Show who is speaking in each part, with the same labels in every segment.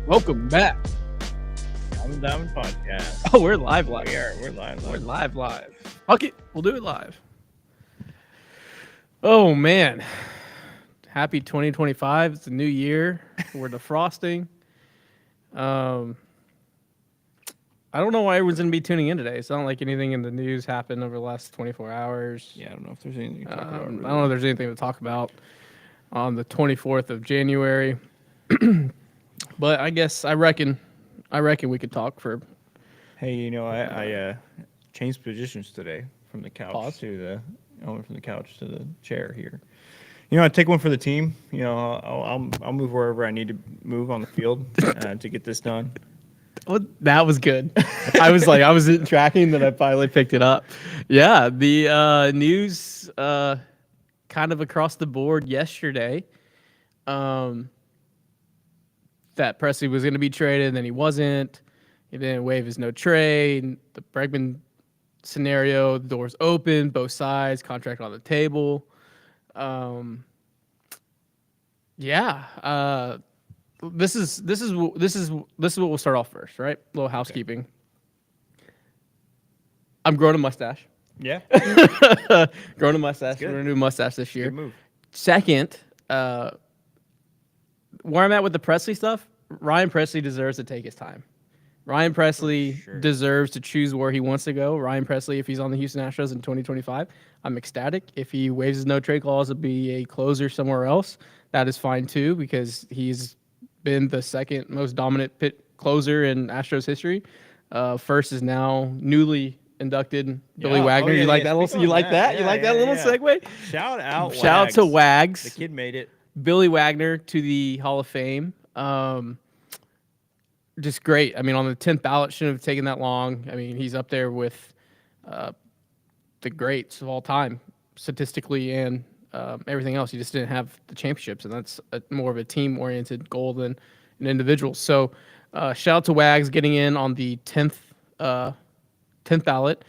Speaker 1: Welcome back.
Speaker 2: Diamond Podcast.
Speaker 1: Oh, we're live.
Speaker 2: We're live.
Speaker 1: We're live. Fuck it. We'll do it live. Oh, man. Happy 2025. It's a new year. We're defrosting. Um, I don't know why everyone's going to be tuning in today. It's not like anything in the news happened over the last 24 hours.
Speaker 2: Yeah, I don't know if there's anything to talk about.
Speaker 1: I don't know if there's anything to talk about on the 24th of January. But I reckon we could talk for
Speaker 2: Hey, I changed positions today from the couch
Speaker 1: Pause.
Speaker 2: to the. I went from the couch to the chair here. I take one for the team. I'll move wherever I need to move on the field to get this done.
Speaker 1: Well, that was good. I wasn't tracking that I finally picked it up. Yeah, the news kind of across the board yesterday that Presley was going to be traded, and then he wasn't. He didn't waive his no trade. The Bregman scenario, the doors open, both sides, contract on the table. This is what we'll start off first, right? A little housekeeping. Okay. I'm growing a mustache.
Speaker 2: Yeah,
Speaker 1: growing a mustache. We're gonna do a mustache this year.
Speaker 2: Good move.
Speaker 1: Second, where I'm at with the Presley stuff, Ryan Presley deserves to take his time. Ryan Presley deserves to choose where he wants to go. Ryan Presley, if he's on the Houston Astros in 2025, I'm ecstatic. If he waives his no trade clause to be a closer somewhere else, that is fine too, because he's been the second most dominant closer in Astros history. First is now newly inducted Billy Wagner. You like that little? You like that? You like that little segue?
Speaker 2: Shout out
Speaker 1: to Wags.
Speaker 2: The kid made it.
Speaker 1: Billy Wagner to the Hall of Fame. Just great. I mean, on the 10th ballot, shouldn't have taken that long. I mean, he's up there with the greats of all time, statistically and everything else. He just didn't have the championships, and that's more of a team-oriented goal than an individual. So, shout out to Wags getting in on the 10th ballot.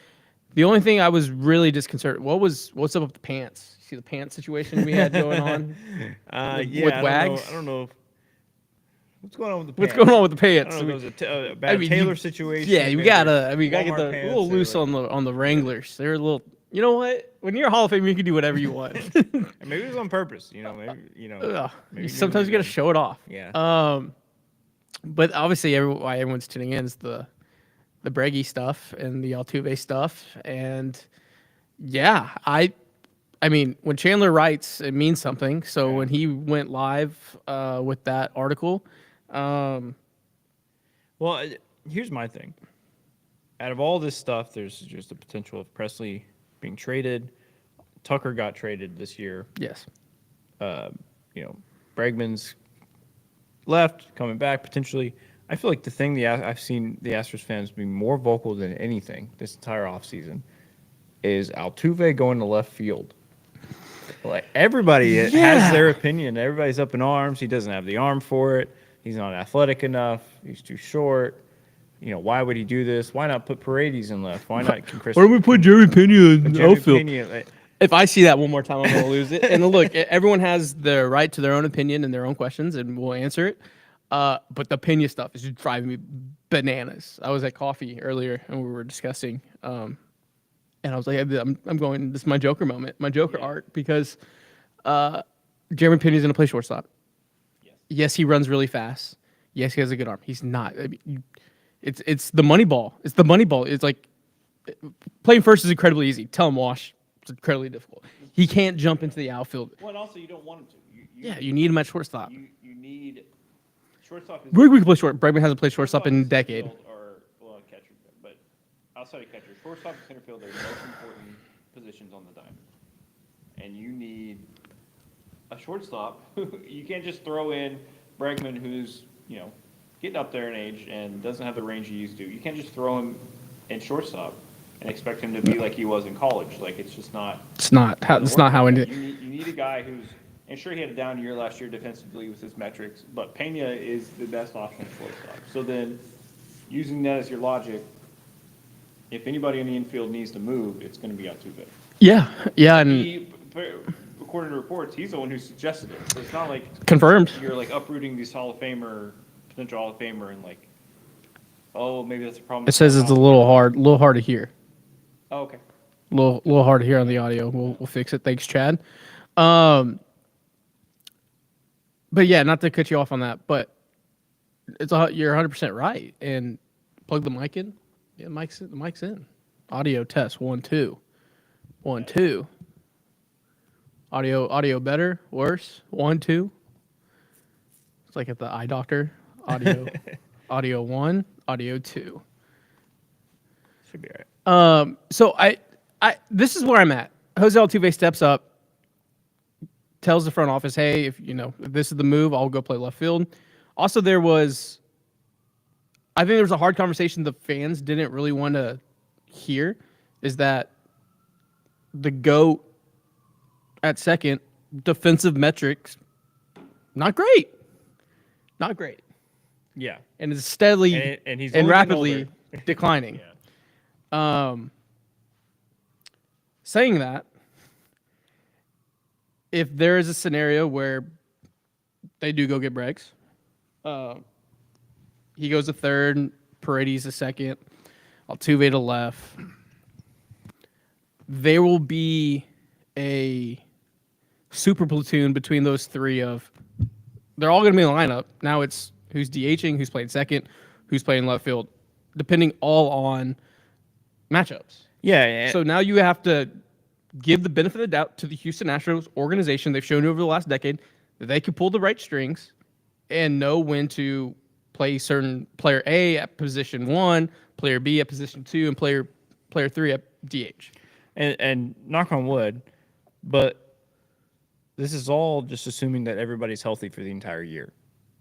Speaker 1: The only thing I was really disconcerted, what's up with the pants? See the pants situation we had going on with Wags?
Speaker 2: I don't know. What's going on with the pants?
Speaker 1: What's going on with the pants?
Speaker 2: I don't know, it was a bad Taylor situation.
Speaker 1: Yeah, you gotta get the a little loose on the Wranglers. They're a little. You know what? When you're a Hall of Fame, you can do whatever you want.
Speaker 2: Maybe it was on purpose. Maybe
Speaker 1: sometimes you gotta show it off.
Speaker 2: Yeah.
Speaker 1: But obviously, why everyone's tuning in is the Breggy stuff and the Altuve stuff, and yeah, I mean, when Chandler writes, it means something. So when he went live with that article.
Speaker 2: Well, here's my thing. Out of all this stuff, there's just the potential of Presley being traded. Tucker got traded this year.
Speaker 1: Yes.
Speaker 2: Bregman's left, coming back potentially. I feel like the thing I've seen the Astros fans be more vocal than anything this entire offseason is Altuve going to left field. Like everybody has their opinion. Everybody's up in arms. He doesn't have the arm for it. He's not athletic enough. He's too short. Why would he do this? Why not put Paredes in left? Why not Chris?
Speaker 1: Why don't we put Jeremy Pena in outfield? If I see that one more time, I'm going to lose it. And look, everyone has the right to their own opinion and their own questions, and we'll answer it. But the Pena stuff is just driving me bananas. I was at coffee earlier, and we were discussing, and I was like, I'm going, this is my Joker moment, my Joker arc, because Jeremy Pena's going to play shortstop. Yes, he runs really fast. Yes, he has a good arm. He's not. I mean, it's the money ball. It's the money ball. It's like playing first is incredibly easy. Tell him Wash. It's incredibly difficult. He can't jump into the outfield.
Speaker 2: Well, and also you don't want him to.
Speaker 1: You need him at shortstop.
Speaker 2: You need shortstop.
Speaker 1: We can play short. Bregman hasn't played shortstop in a decade.
Speaker 2: Catcher, but outside of catcher, shortstop and center field are the most important positions on the diamond, and you need a shortstop. You can't just throw in Bregman, who's getting up there in age and doesn't have the range he used to. You can't just throw him in shortstop and expect him to be like he was in college. Like it's just not.
Speaker 1: It's not how.
Speaker 2: You need a guy who's. And sure, he had a down year last year defensively with his metrics, but Pena is the best option at shortstop. So then, using that as your logic, if anybody in the infield needs to move, it's going to be Altuve.
Speaker 1: Yeah, and
Speaker 2: according to reports, he's the one who suggested it. So it's not like
Speaker 1: confirmed.
Speaker 2: You're like uprooting these Hall of Famer potential Hall of Famer and like, oh, maybe that's a problem.
Speaker 1: It says it's a little hard to hear.
Speaker 2: Oh, okay.
Speaker 1: Little hard to hear on the audio. We'll fix it. Thanks, Chad. But yeah, not to cut you off on that, but you're 100% right. And plug the mic in. Yeah, the mic's in. Audio test 1 2 1 2. Audio better, worse 1 2. It's like at the eye doctor. Audio 1, audio 2.
Speaker 2: Should be all
Speaker 1: right. So I this is where I'm at. Jose Altuve steps up, tells the front office, "Hey, if this is the move, I'll go play left field." Also, I think there was a hard conversation the fans didn't really want to hear, is that the GOAT at second, defensive metrics, not great.
Speaker 2: Yeah.
Speaker 1: And it's steadily
Speaker 2: and he's
Speaker 1: and rapidly declining.
Speaker 2: Yeah.
Speaker 1: Saying that, if there is a scenario where they do go get Bregs, he goes to third, Paredes to second, Altuve to left, there will be a super platoon between those three they're all going to be in the lineup. Now it's who's DHing, who's playing second, who's playing left field, depending all on matchups.
Speaker 2: Yeah.
Speaker 1: So now you have to give the benefit of the doubt to the Houston Astros organization. They've shown over the last decade that they can pull the right strings and know when to play certain player A at position 1, player B at position 2, and player 3 at DH.
Speaker 2: And knock on wood, but this is all just assuming that everybody's healthy for the entire year.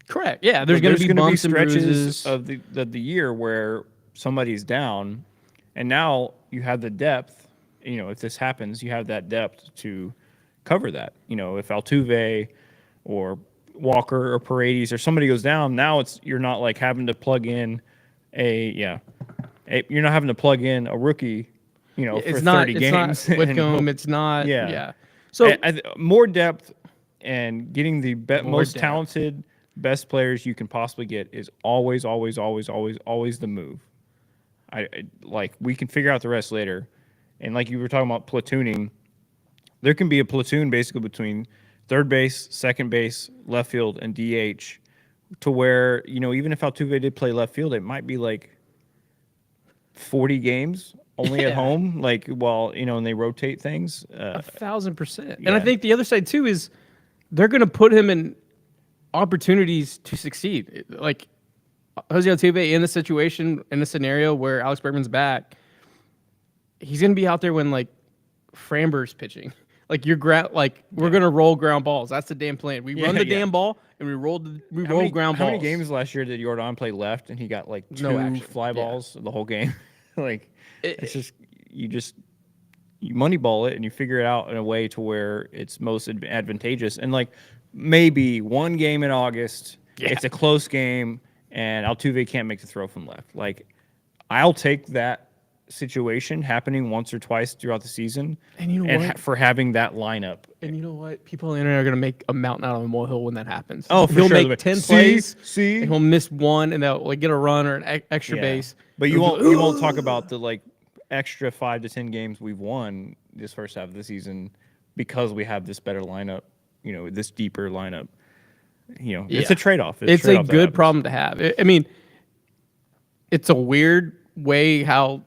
Speaker 1: Correct. Yeah, there's going to be bumps and
Speaker 2: stretches
Speaker 1: bruises
Speaker 2: of the year where somebody's down, and now you have the depth. If this happens, you have that depth to cover that. If Altuve or Walker or Paredes or somebody goes down, now you're not like having to plug in you're not having to plug in a rookie. For 30 games.
Speaker 1: It's not Whitcomb. It's not.
Speaker 2: Yeah.
Speaker 1: So
Speaker 2: more depth and getting the most talented, best players you can possibly get is always the move. We can figure out the rest later. And like you were talking about platooning, there can be a platoon basically between third base, second base, left field, and DH, to where even if Altuve did play left field, it might be like 40 games only at home, and they rotate things.
Speaker 1: 1,000%. And I think the other side too is they're going to put him in opportunities to succeed. Like Jose Altuve in the situation, in the scenario where Alex Bregman's back, he's going to be out there when Framber's pitching. We're going to roll ground balls. That's the damn plan. We run the damn ball and we roll ground balls.
Speaker 2: How many games last year did Jordan play left and he got two fly balls the whole game? It's just you moneyball it and you figure it out in a way to where it's most advantageous. And maybe one game in August, it's a close game and Altuve can't make the throw from left. I'll take that situation happening once or twice throughout the season, and for having that lineup.
Speaker 1: And you know what? People on the internet are going to make a mountain out of a molehill when that happens.
Speaker 2: Oh, for
Speaker 1: he'll
Speaker 2: sure.
Speaker 1: make 10 plays, and he'll miss one, and they'll get a run or an extra base.
Speaker 2: But you won't talk about the extra 5 to 10 games we've won this first half of the season because we have this better lineup, this deeper lineup. It's a trade-off.
Speaker 1: It's a good problem to have. I mean, it's a weird way how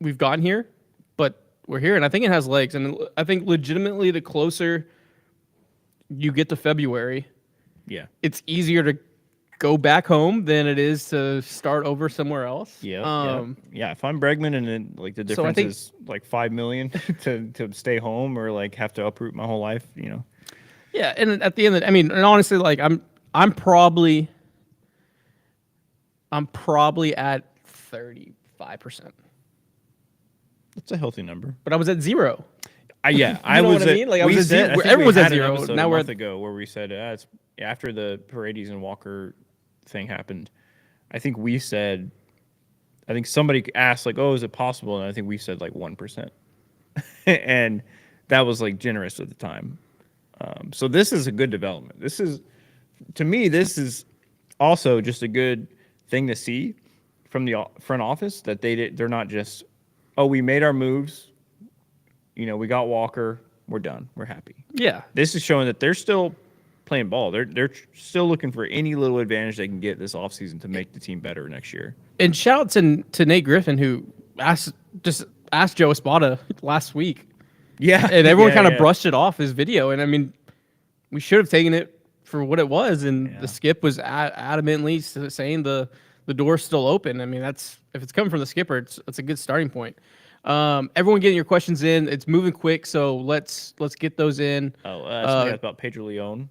Speaker 1: we've gotten here, but we're here, and I think it has legs. And I think legitimately, the closer you get to February, it's easier to go back home than it is to start over somewhere else.
Speaker 2: Yeah. If I'm Bregman and then the difference is $5 million to stay home or have to uproot my whole life,
Speaker 1: Yeah, and at the end, and honestly, I'm probably at 35%.
Speaker 2: That's a healthy number.
Speaker 1: But I was at 0.
Speaker 2: I was.
Speaker 1: What I mean? I was at 0. Everyone's at 0.
Speaker 2: Now we're ago where we said it's after the Paredes and Walker thing happened. I think we said. I think somebody asked is it possible? And I think we said 1%, and that was generous at the time. So this is a good development. This is, to me, Also, just a good thing to see from the front office that they're not just, oh, we made our moves, we got Walker, we're done, we're happy.
Speaker 1: Yeah.
Speaker 2: This is showing that they're still playing ball. They're still looking for any little advantage they can get this offseason to make the team better next year.
Speaker 1: And shout out to Nate Griffin, who asked Joe Espada last week.
Speaker 2: Yeah.
Speaker 1: And everyone kind of brushed it off his video. And I mean, we should have taken it for what it was. And the skip was adamantly saying the door's still open. I mean, if it's coming from the skipper, it's a good starting point. Everyone getting your questions in. It's moving quick, so let's get those in.
Speaker 2: Somebody asked about Pedro Leon.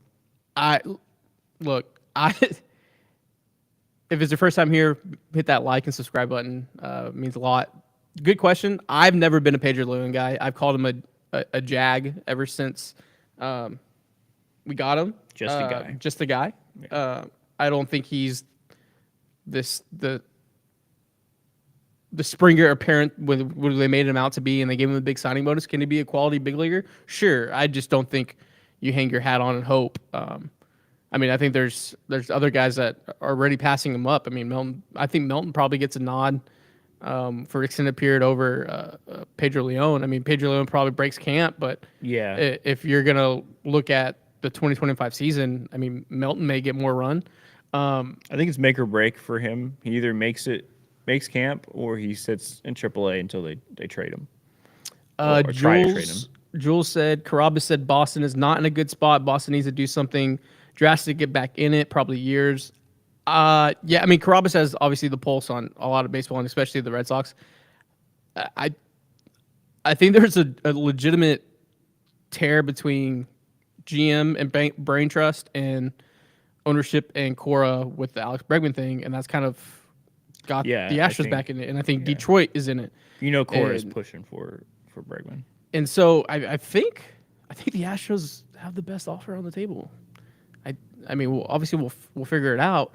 Speaker 1: If it's your first time here, hit that like and subscribe button. It means a lot. Good question. I've never been a Pedro Leon guy. I've called him a jag ever since we got him.
Speaker 2: Just a guy.
Speaker 1: Just a guy. Yeah. I don't think he's the Springer apparent when they made him out to be and they gave him a big signing bonus. Can he be a quality big leaguer? Sure. I just don't think you hang your hat on and hope. I mean, I think there's other guys that are already passing him up. I mean, I think Melton probably gets a nod for an extended period over Pedro Leon. I mean, Pedro Leon probably breaks camp, but if you're going to look at the 2025 season, I mean, Melton may get more run.
Speaker 2: I think it's make or break for him. He either makes camp or he sits in AAA until they trade him. Or try to trade him.
Speaker 1: Jules said, Carabas said Boston is not in a good spot. Boston needs to do something drastic to get back in it, probably years. I mean, Carabas has obviously the pulse on a lot of baseball, and especially the Red Sox. I think there's a legitimate tear between GM and brain trust and ownership and Cora with the Alex Bregman thing, and that's kind of got the Astros back in it, and I think Detroit is in it.
Speaker 2: Cora is pushing for Bregman.
Speaker 1: And so I think the Astros have the best offer on the table. I mean, obviously we'll figure it out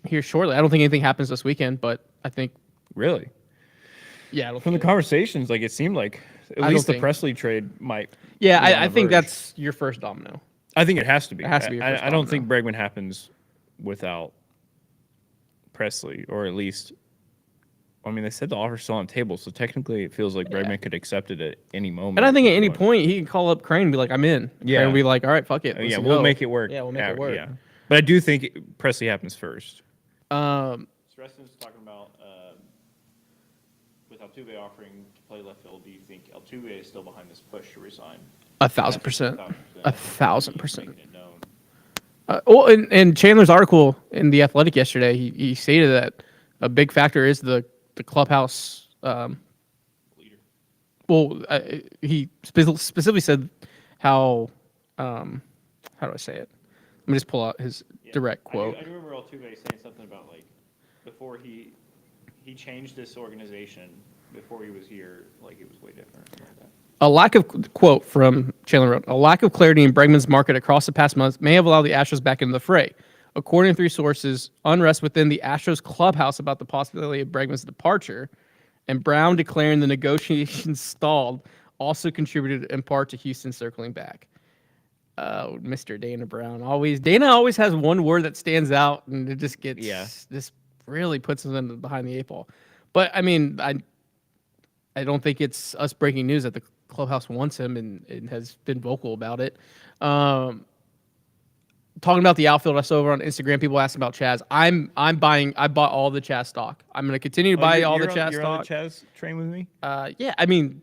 Speaker 1: here shortly. I don't think anything happens this weekend, but I think
Speaker 2: really,
Speaker 1: from
Speaker 2: the conversations, like it seemed like at least the Presley trade might.
Speaker 1: Yeah, I think that's your first domino.
Speaker 2: I think it has to be.
Speaker 1: It has to be.
Speaker 2: I don't think Bregman happens without Presley, or at least. I mean, they said the offer's still on the table, so technically it feels like Bregman could accept it at any moment.
Speaker 1: And I think at any point he can call up Crane and be like, "I'm in." Yeah, and be like, "All right, fuck it.
Speaker 2: We'll make it work."
Speaker 1: Yeah, we'll make it work.
Speaker 2: Yeah, but I do think Presley happens first.
Speaker 3: Streston's talking about with Altuve offering to play left field. Do you think Altuve is still behind this push to resign?
Speaker 1: 1,000%. 1,000%. In Chandler's article in The Athletic yesterday, he stated that a big factor is the clubhouse
Speaker 3: leader.
Speaker 1: Well, he specifically said how do I say it? Let me just pull out his direct quote.
Speaker 3: I remember Altuve saying something about like before he changed this organization before he was here, like it was way different. Like that.
Speaker 1: A lack of quote from Chandler wrote, a lack of clarity in Bregman's market across the past months may have allowed the Astros back into the fray. According to 3 sources, unrest within the Astros clubhouse about the possibility of Bregman's departure and Brown declaring the negotiations stalled also contributed in part to Houston circling back. Mr. Dana Brown Dana always has one word that stands out, and it just gets just really puts him behind the 8 ball. But I mean, I don't think it's us breaking news that the clubhouse wants him and has been vocal about it. Talking about the outfield, I saw over on Instagram people asking about Chaz. I bought all the Chaz stock. I'm going to continue to buy all the Chaz
Speaker 2: you're
Speaker 1: stock.
Speaker 2: On the Chaz train with me?
Speaker 1: Yeah, I mean,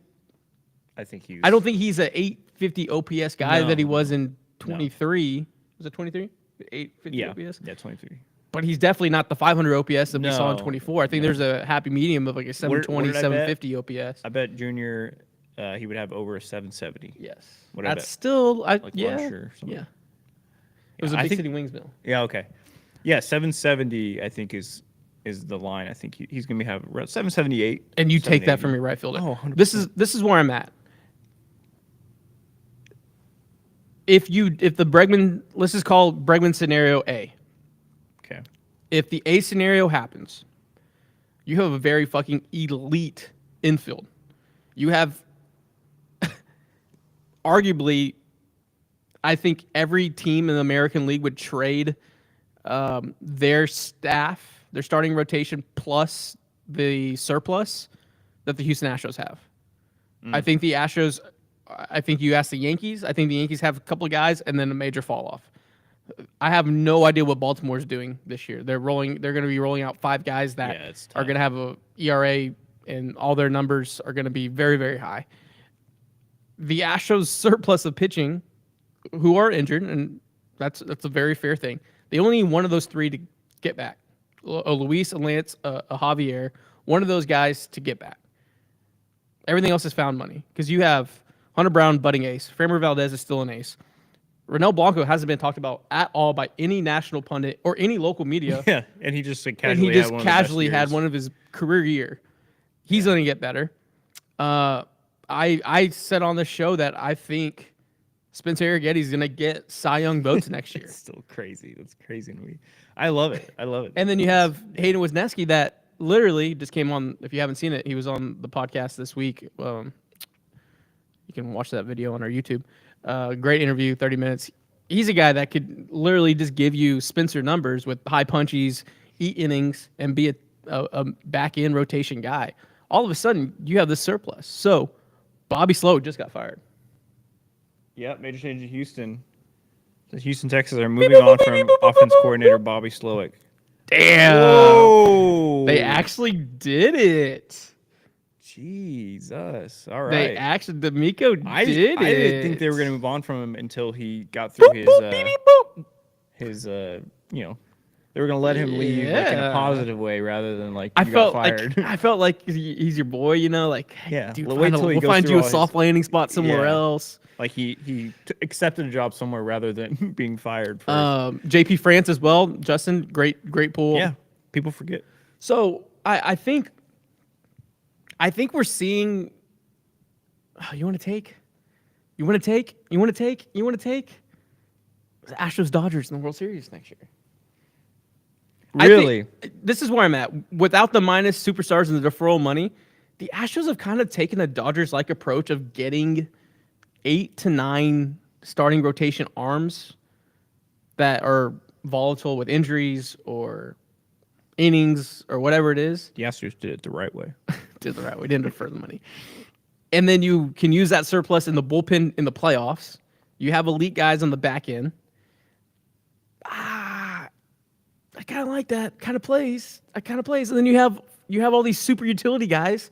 Speaker 1: I don't think he's an 850 OPS guy that he was in 23. No. Was it 23? 850 OPS?
Speaker 2: Yeah, 23.
Speaker 1: But he's definitely not the 500 OPS that we saw in 24. I think there's a happy medium of like a 720, 750 OPS.
Speaker 2: I bet Junior, he would have over a 770.
Speaker 1: Yes.
Speaker 2: That's
Speaker 1: still,
Speaker 2: like or something.
Speaker 1: Yeah. It was a Big City Wings mill.
Speaker 2: Yeah, okay. Yeah, 770, I think, is the line. I think he's going to have 778.
Speaker 1: And you take that from your right fielder.
Speaker 2: Oh, 100%.
Speaker 1: This is where I'm at. If the Bregman, let's just call Bregman scenario A.
Speaker 2: Okay.
Speaker 1: If the A scenario happens, you have a very fucking elite infield. You have arguably, I think every team in the American League would trade Their staff, their starting rotation plus the surplus that the Houston Astros have. I think the Astros. I think you ask the Yankees. I think the Yankees have a couple of guys and then a major fall off. I have no idea what Baltimore's doing this year. They're going to be rolling out 5 guys that are going to have a ERA, and all their numbers are going to be very, very high. The Astros' surplus of pitching, who are injured, and that's a very fair thing. They only need one of those 3 to get back. A Luis, a Lance, a Javier. One of those guys to get back. Everything else is found money because you have Hunter Brown, budding ace. Framber Valdez is still an ace. Renel Blanco hasn't been talked about at all by any national pundit or any local media.
Speaker 2: Yeah, and he just
Speaker 1: casually had one of his career year. He's going to get better. I said on the show that I think Spencer Arrighetti's going to get Cy Young votes next year.
Speaker 2: It's still crazy. That's crazy to me. I love it.
Speaker 1: And then you have Hayden Wisniewski that literally just came on. If you haven't seen it, he was on the podcast this week. You can watch that video on our YouTube. Great interview, 30 minutes. He's a guy that could literally just give you Spencer numbers with high punchies, eat innings, and be a back-end rotation guy. All of a sudden, you have this surplus. So, Bobby Slowick just got fired.
Speaker 2: Yeah, major change in Houston. The Houston Texans are moving on from offense coordinator Bobby Slowick.
Speaker 1: Damn.
Speaker 2: Whoa.
Speaker 1: They actually did it.
Speaker 2: Jesus. All right.
Speaker 1: They actually, D'Amico did it.
Speaker 2: I didn't think they were going to move on from him until he got through his they were going to let him leave like, in a positive way rather than like got fired.
Speaker 1: I felt like he's your boy, like,
Speaker 2: yeah.
Speaker 1: dude,
Speaker 2: We'll
Speaker 1: find you a soft landing spot somewhere else.
Speaker 2: Like he accepted a job somewhere rather than being fired.
Speaker 1: JP France as well. Justin, great pull.
Speaker 2: Yeah, people forget.
Speaker 1: So I think we're seeing. You want to take the Astros Dodgers in the World Series next year.
Speaker 2: Really?
Speaker 1: This is where I'm at. Without the minus superstars and the deferral money, the Astros have kind of taken a Dodgers-like approach of getting 8 to 9 starting rotation arms that are volatile with injuries or innings or whatever it is.
Speaker 2: The Astros did it the right way.
Speaker 1: Didn't defer the money. And then you can use that surplus in the bullpen in the playoffs. You have elite guys on the back end. I kind of like that kind of plays. And then you have all these super utility guys.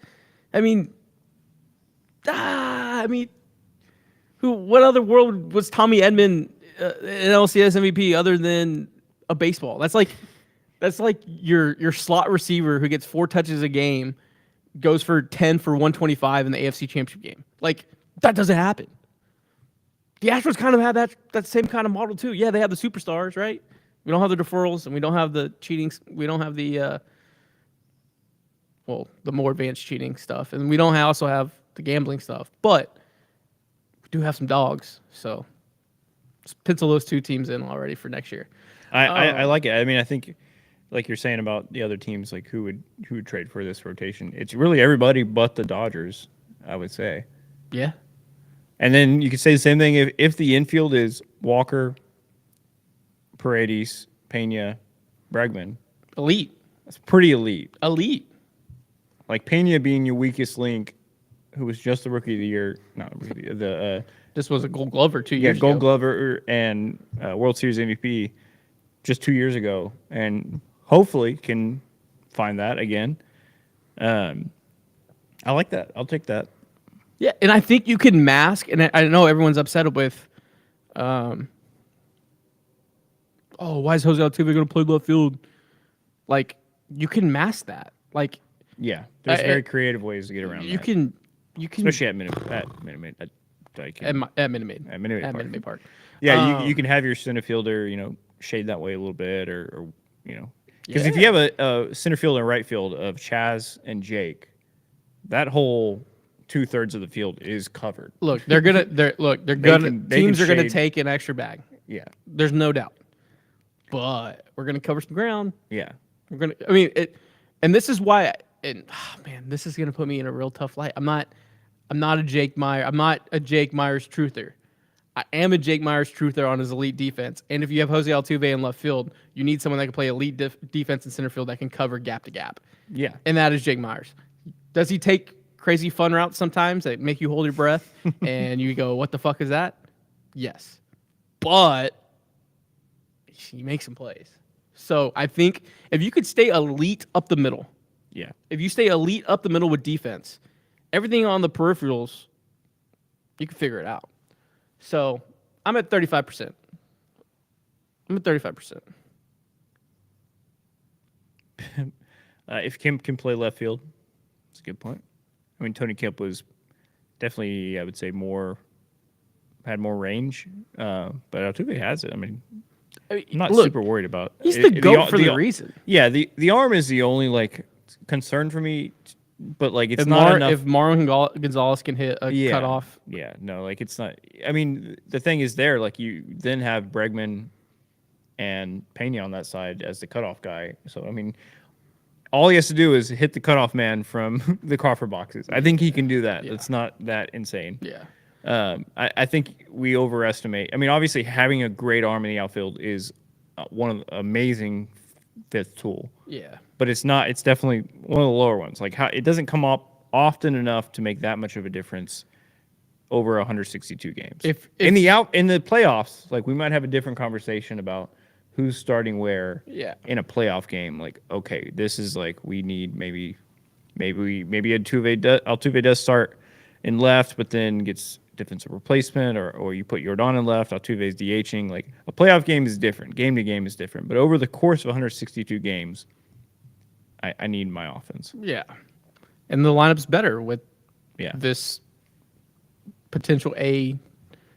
Speaker 1: What other world was Tommy Edman an LCS MVP other than a baseball? That's like your slot receiver who gets 4 touches a game, goes for 10 for 125 in the AFC Championship game. Like, that doesn't happen. The Astros kind of have that same kind of model too. Yeah, they have the superstars, right? We don't have the deferrals, and we don't have the cheating. We don't have the the more advanced cheating stuff, and we don't also have the gambling stuff. But we do have some dogs, so let's pencil those 2 teams in already for next year.
Speaker 2: I like it. I think, like you're saying about the other teams, like who would trade for this rotation? It's really everybody but the Dodgers, I would say.
Speaker 1: Yeah.
Speaker 2: And then you could say the same thing if the infield is Walker, Paredes, Pena, Bregman.
Speaker 1: Elite.
Speaker 2: That's pretty elite.
Speaker 1: Like
Speaker 2: Pena being your weakest link, who was just the rookie of the year. Not rookie of the
Speaker 1: this was a Gold Glover 2 years
Speaker 2: ago. Yeah, Gold
Speaker 1: ago.
Speaker 2: Glover and World Series MVP just 2 years ago. And hopefully can find that again. I like that. I'll take that.
Speaker 1: Yeah, and I think you can mask, and I know everyone's upset with, why is Jose Altuve going to play left field? Like, you can mask that. Like,
Speaker 2: yeah, there's very creative ways to get around that.
Speaker 1: You can,
Speaker 2: especially at Minute
Speaker 1: Park.
Speaker 2: Yeah, you can have your center fielder, shade that way a little bit, or because if you have a center field and right field of Chaz and Jake, that whole 2/3 of the field is covered.
Speaker 1: Look, teams are gonna take an extra bag.
Speaker 2: Yeah,
Speaker 1: there's no doubt. But we're gonna cover some ground.
Speaker 2: Yeah,
Speaker 1: and this is why. This is gonna put me in a real tough light. I'm not a Jake Myers truther. I am a Jake Myers truther on his elite defense. And if you have Jose Altuve in left field, you need someone that can play elite defense in center field that can cover gap to gap.
Speaker 2: Yeah.
Speaker 1: And that is Jake Myers. Does he take crazy fun routes sometimes that make you hold your breath and you go, what the fuck is that? Yes. But he makes some plays. So I think if you could stay elite up the middle,
Speaker 2: Yeah.
Speaker 1: if you stay elite up the middle with defense, everything on the peripherals, you can figure it out. So I'm at 35%. I'm at 35%.
Speaker 2: If Kemp can play left field, that's a good point. I mean, Tony Kemp was definitely, I would say, had more range, but Altuve has it. I mean, I'm not super worried about.
Speaker 1: He's the GOAT for the reason.
Speaker 2: Yeah, the arm is the only like concern for me, but like it's not enough.
Speaker 1: If Marwin Gonzalez can hit a cutoff,
Speaker 2: no, like it's not. I mean, the thing is there, like you then have Bregman and Pena on that side as the cutoff guy. So I mean, all he has to do is hit the cutoff man from the Crawford boxes. I think he can do that. It's not that insane.
Speaker 1: Yeah.
Speaker 2: I think we overestimate. I mean, obviously, having a great arm in the outfield is one of the amazing fifth tool.
Speaker 1: Yeah.
Speaker 2: But it's not. It's definitely one of the lower ones. Like it doesn't come up often enough to make that much of a difference over 162 games. If in the playoffs, like we might have a different conversation about who's starting where.
Speaker 1: Yeah.
Speaker 2: In a playoff game, like okay, this is like we need maybe Altuve does start in left, but then gets defensive replacement, or you put Jordan in left, Altuve's DHing. Like a playoff game is different. Game to game is different. But over the course of 162 games, I need my offense.
Speaker 1: Yeah. And the lineup's better with this potential A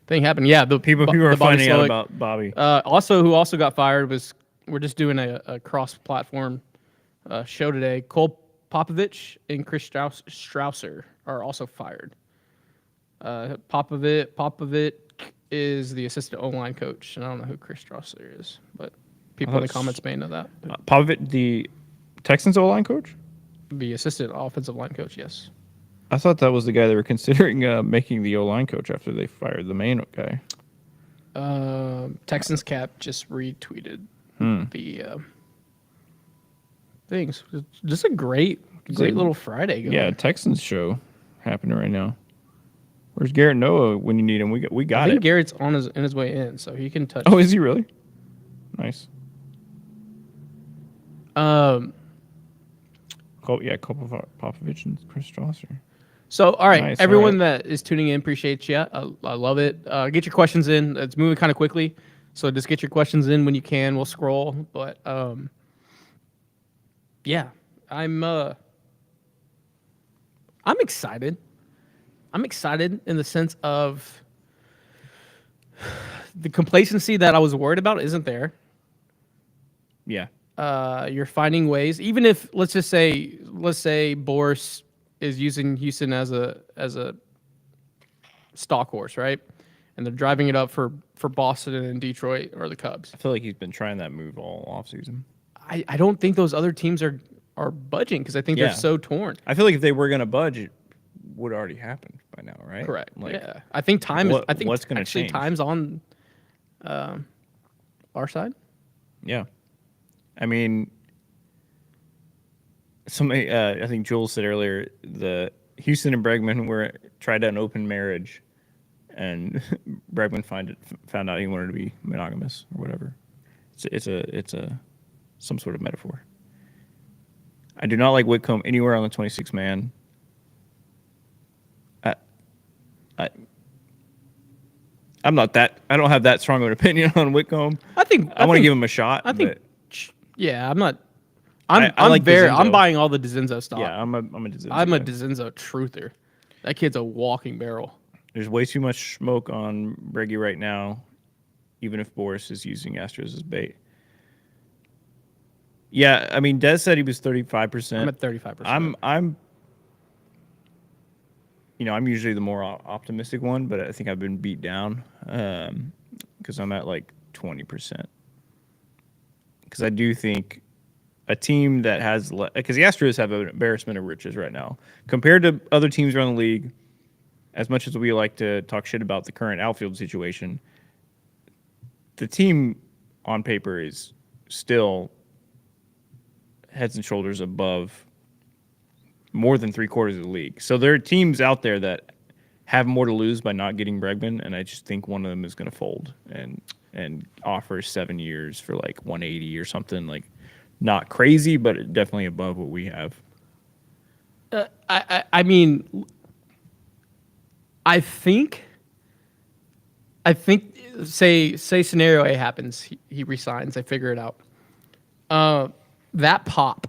Speaker 1: thing happening. Yeah, the
Speaker 2: people are finding out about Bobby.
Speaker 1: Who also got fired was, we're just doing a cross-platform show today. Cole Popovich and Chris Strausser are also fired. Popovich is the assistant O-line coach, and I don't know who Chris Strausser is, but people in the comments may know that.
Speaker 2: Popovich, the Texans O-line coach?
Speaker 1: The assistant offensive line coach, yes.
Speaker 2: I thought that was the guy they were considering making the O-line coach after they fired the main guy.
Speaker 1: Texans Cap just retweeted the things. Just a great little Friday going.
Speaker 2: Yeah, Texans show happening right now. Where's Garrett Noah when you need him? We got
Speaker 1: I think
Speaker 2: it.
Speaker 1: Garrett's in his way in, so he can touch.
Speaker 2: Oh, is he really? Nice. Popovich and Chris Strasser.
Speaker 1: So, all right,
Speaker 2: Nice,
Speaker 1: everyone that is tuning in, appreciate you. I love it. Get your questions in. It's moving kind of quickly, so just get your questions in when you can. We'll scroll, but yeah, I'm excited. I'm excited in the sense of the complacency that I was worried about isn't there.
Speaker 2: Yeah.
Speaker 1: You're finding ways, even if let's say Boris is using Houston as a stock horse, right? And they're driving it up for Boston and Detroit or the Cubs.
Speaker 2: I feel like he's been trying that move all offseason.
Speaker 1: I don't think those other teams are budging because I think they're so torn.
Speaker 2: I feel like if they were going to budge, it would already happen by now, right?
Speaker 1: Correct.
Speaker 2: Like,
Speaker 1: yeah. I think time is. I think
Speaker 2: what's going to change?
Speaker 1: Time's on our side.
Speaker 2: Yeah. I mean, somebody, I think Joel said earlier, the Houston and Bregman tried an open marriage, and Bregman found out he wanted to be monogamous or whatever. It's some sort of metaphor. I do not like Whitcomb anywhere on the 26 man. I'm not that. I don't have that strong of an opinion on Whitcomb. I want to give him a shot.
Speaker 1: I think. Yeah, I'm not. I'm buying all the DeZenzo stock.
Speaker 2: Yeah, I'm a DeZenzo.
Speaker 1: I'm a DeZenzo truther. That kid's a walking barrel.
Speaker 2: There's way too much smoke on Breggy right now, even if Boris is using Astros as bait. Yeah, I mean, Des said he was 35%.
Speaker 1: I'm at 35%.
Speaker 2: I'm usually the more optimistic one, but I think I've been beat down because I'm at like 20%. Because I do think a team that has because the Astros have an embarrassment of riches right now compared to other teams around the league. as much as we like to talk shit about the current outfield situation, the team on paper is still heads and shoulders above more than 3/4 of the league. So there are teams out there that have more to lose by not getting Bregman, and I just think one of them is going to fold and offer 7 years for like 180 or something, like not crazy, but definitely above what we have.
Speaker 1: I mean, I think say scenario A happens, he resigns, I figure it out. That pop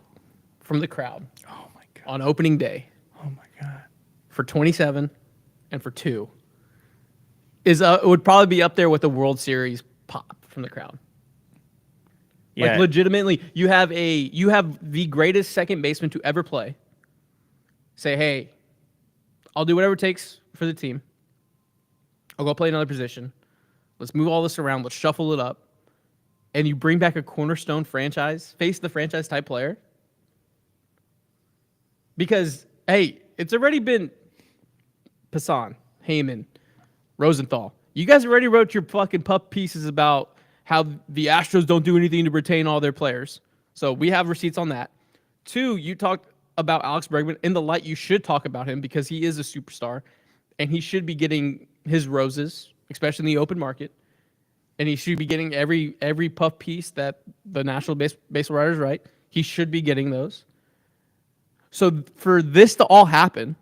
Speaker 1: from the crowd
Speaker 2: Oh my god!
Speaker 1: on opening day
Speaker 2: Oh my god!
Speaker 1: for 27 and for 2 is it would probably be up there with the World Series pop from the crowd.
Speaker 2: Yeah,
Speaker 1: Like legitimately, you have the greatest second baseman to ever play. Say, hey, I'll do whatever it takes for the team. I'll go play another position. Let's move all this around. Let's shuffle it up. And you bring back a cornerstone franchise, face the franchise type player. Because, hey, it's already been Passan, Heyman, Rosenthal. You guys already wrote your fucking pup pieces about how the Astros don't do anything to retain all their players. So we have receipts on that. 2, you talked about Alex Bregman in the light you should talk about him because he is a superstar and he should be getting his roses, especially in the open market. And he should be getting every puff piece that the National Baseball Writers write. He should be getting those. So for this to all happen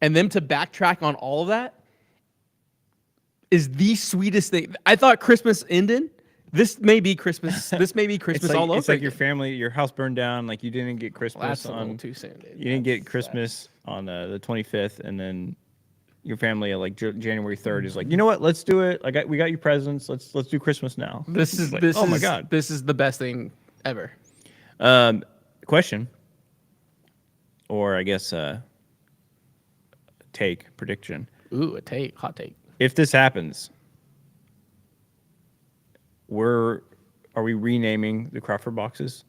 Speaker 1: and them to backtrack on all of that is the sweetest thing. I thought Christmas ended. This may be Christmas. This may be Christmas all over.
Speaker 2: It's like
Speaker 1: again.
Speaker 2: your family, your house burned down. Like you didn't get Christmas
Speaker 1: Well, that's a
Speaker 2: on.
Speaker 1: little too soon, dude.
Speaker 2: You didn't get Christmas on the 25th, and then your family at like January 3rd is like, you know what? Let's do it. We got you presents. Let's do Christmas now.
Speaker 1: This is
Speaker 2: like,
Speaker 1: this
Speaker 2: oh
Speaker 1: is,
Speaker 2: my god.
Speaker 1: This is the best thing ever.
Speaker 2: Question, or I guess prediction.
Speaker 1: Ooh, hot take.
Speaker 2: If this happens, are we renaming the Crawford boxes?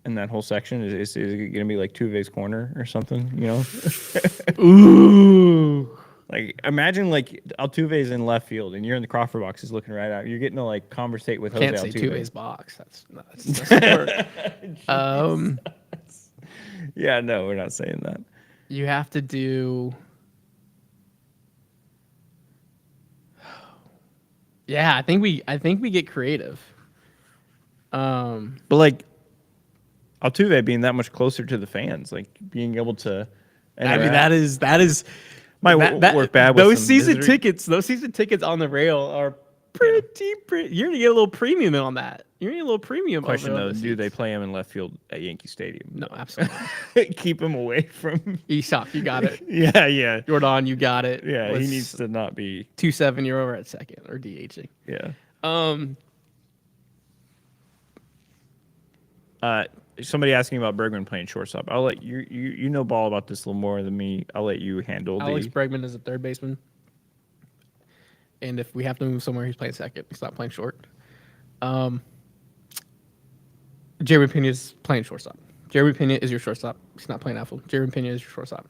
Speaker 2: In that whole section, is it gonna be like Tuve's corner or something? You know?
Speaker 1: Ooh.
Speaker 2: Like imagine like Altuve's in left field and you're in the Crawford boxes looking right out. You're getting to like conversate with Jose
Speaker 1: Can't say
Speaker 2: Altuve.
Speaker 1: Tuve's box. That's
Speaker 2: Yeah, no, we're not saying that.
Speaker 1: you have to do. Yeah, I think we get creative.
Speaker 2: But like Altuve being that much closer to the fans, like being able to.
Speaker 1: I mean, that is
Speaker 2: might work bad with
Speaker 1: those
Speaker 2: some
Speaker 1: season
Speaker 2: misery.
Speaker 1: tickets. Those season tickets on the rail are pretty. You're gonna get a little premium on that. You're gonna get a little premium.
Speaker 2: Question
Speaker 1: on
Speaker 2: though,
Speaker 1: those
Speaker 2: do they
Speaker 1: seats.
Speaker 2: play him in left field at Yankee Stadium?
Speaker 1: No, absolutely.
Speaker 2: Keep him away from.
Speaker 1: Isak, you got it.
Speaker 2: Yeah.
Speaker 1: Jordan, you got it.
Speaker 2: Yeah, he needs to not be.
Speaker 1: 2-7. You're over at second or DHing.
Speaker 2: Yeah. Somebody asking about Bregman playing shortstop. I'll let you know ball about this a little more than me. I'll let you handle
Speaker 1: Alex
Speaker 2: the.
Speaker 1: Bregman is a third baseman. And if we have to move somewhere, he's playing second. He's not playing short. Jeremy Pena is playing shortstop. Jeremy Pena is your shortstop. He's not playing outfield. Jeremy Pena is your shortstop.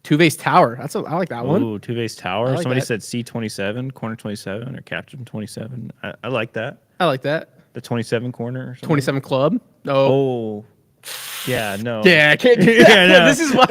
Speaker 1: Tuve's Tower. I like that one.
Speaker 2: Ooh, Tuve's Tower.
Speaker 1: like
Speaker 2: Somebody
Speaker 1: that.
Speaker 2: said C27, corner 27, or captain 27. I like that.
Speaker 1: I like that.
Speaker 2: The 27 corner or something.
Speaker 1: 27 Club. No.
Speaker 2: Oh. Yeah, no.
Speaker 1: Yeah, I can't do that.
Speaker 2: Yeah, no.
Speaker 1: This is why.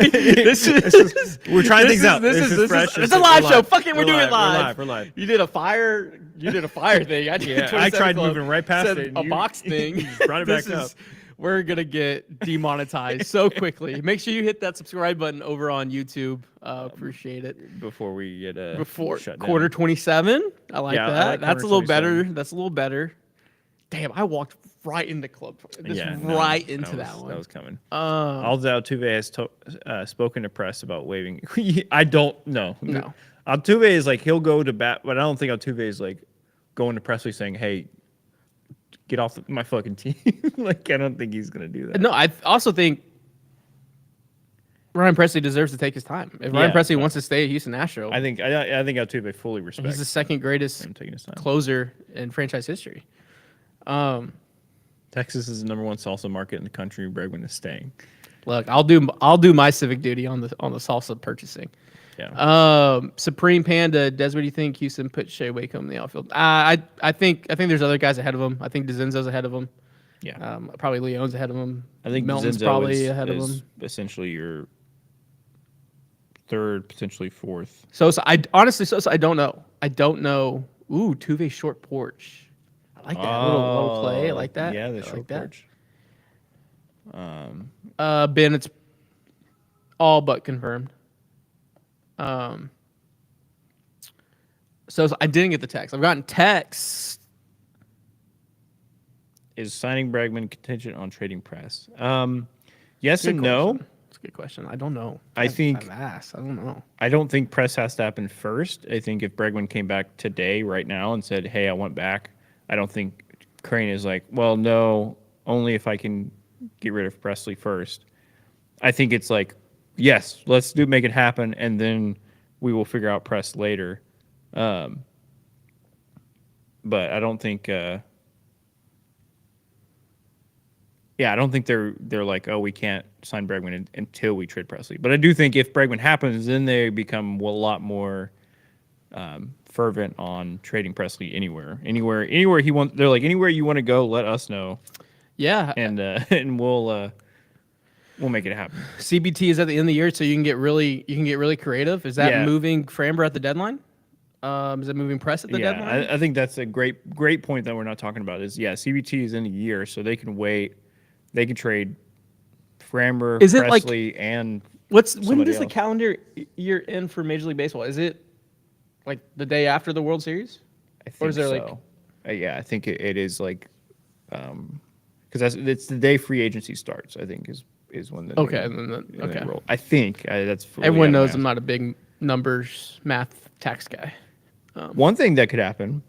Speaker 2: We're trying things out.
Speaker 1: This is
Speaker 2: fresh.
Speaker 1: it's a live show. Fuck it, we're doing it
Speaker 2: live.
Speaker 1: live.
Speaker 2: We're live.
Speaker 1: You did a fire thing. I did
Speaker 2: Yeah,
Speaker 1: 27
Speaker 2: I tried
Speaker 1: Club,
Speaker 2: moving right past
Speaker 1: said
Speaker 2: it, and
Speaker 1: A
Speaker 2: you-
Speaker 1: box thing.
Speaker 2: you brought it back up.
Speaker 1: We're gonna get demonetized so quickly. Make sure you hit that subscribe button over on YouTube. Appreciate it.
Speaker 2: Before we get
Speaker 1: Before
Speaker 2: shut down.
Speaker 1: quarter 27. I like
Speaker 2: Yeah, I
Speaker 1: that.
Speaker 2: like
Speaker 1: That's a
Speaker 2: quarter
Speaker 1: little better.
Speaker 2: 27.
Speaker 1: That's a little better. Damn, I walked right into club.
Speaker 2: That
Speaker 1: Into
Speaker 2: was,
Speaker 1: that one.
Speaker 2: That was coming.
Speaker 1: Um,
Speaker 2: Aldo Altuve has spoken to press about waiving. I don't know.
Speaker 1: No.
Speaker 2: Altuve is like he'll go to bat, but I don't think Altuve is like going to Presley saying, "Hey, get off my fucking team." Like I don't think he's gonna do that.
Speaker 1: No, I also think Ryan Presley deserves to take his time. If Ryan
Speaker 2: Yeah,
Speaker 1: Presley
Speaker 2: but-
Speaker 1: wants to stay at Houston Astro,
Speaker 2: I think Altuve fully respects.
Speaker 1: he's the second greatest
Speaker 2: him taking his time.
Speaker 1: closer in franchise history.
Speaker 2: Texas is the #1 salsa market in the country. Bregman is staying.
Speaker 1: Look, I'll do my civic duty on the salsa purchasing.
Speaker 2: Yeah.
Speaker 1: Supreme Panda, Des, what do you think? Houston put Shea Wakeham in the outfield. I think there's other guys ahead of him. I think DeZenzo's ahead of him.
Speaker 2: Yeah.
Speaker 1: Probably Leon's ahead of him.
Speaker 2: I think
Speaker 1: Melton's
Speaker 2: Zenzo
Speaker 1: probably ahead of
Speaker 2: is
Speaker 1: him.
Speaker 2: essentially your third, potentially fourth.
Speaker 1: Sosa, I honestly, I don't know. I don't know. Ooh, Tuve short porch. I like that little play. I like that.
Speaker 2: Yeah, the
Speaker 1: I
Speaker 2: short
Speaker 1: like that.
Speaker 2: porch.
Speaker 1: Ben, it's all but confirmed. So I didn't get the text. I've gotten texts.
Speaker 2: Is signing Bregman contingent on trading Press? Yes
Speaker 1: Good
Speaker 2: and no.
Speaker 1: question. That's a good question. I don't know.
Speaker 2: I think-
Speaker 1: I've asked. I don't know.
Speaker 2: I don't think Press has to happen first. I think if Bregman came back today, right now, and said, "Hey, I want back," I don't think Crane is like, "Well, no, only if I can get rid of Presley first." I think it's like, yes, let's make it happen, and then we will figure out Press later. But I don't think. Yeah, I don't think they're like, oh, we can't sign Bregman until we trade Presley. But I do think if Bregman happens, then they become a lot more fervent on trading Presley anywhere he wants. They're like, anywhere you want to go, let us know.
Speaker 1: Yeah,
Speaker 2: And we'll make it happen.
Speaker 1: CBT is at the end of the year, so you can get really creative. Is that
Speaker 2: Yeah.
Speaker 1: moving Framber at the deadline? Is it moving Press at the deadline?
Speaker 2: I think that's a great point that we're not talking about. Is CBT is in a year, so they can wait. They can trade Framber,
Speaker 1: Is it like-
Speaker 2: Presley, and
Speaker 1: When
Speaker 2: somebody
Speaker 1: does the
Speaker 2: else.
Speaker 1: calendar year end for Major League Baseball? Is it like the day after the World Series?
Speaker 2: I think
Speaker 1: Or is there, like-
Speaker 2: so. Yeah, I think it is like, because it's the day free agency starts. I think is when the
Speaker 1: Okay,
Speaker 2: new-
Speaker 1: and then
Speaker 2: when they
Speaker 1: okay.
Speaker 2: roll. I think that's fully
Speaker 1: Everyone
Speaker 2: out of
Speaker 1: knows
Speaker 2: my
Speaker 1: I'm not a big numbers math tax guy.
Speaker 2: One thing that could happen,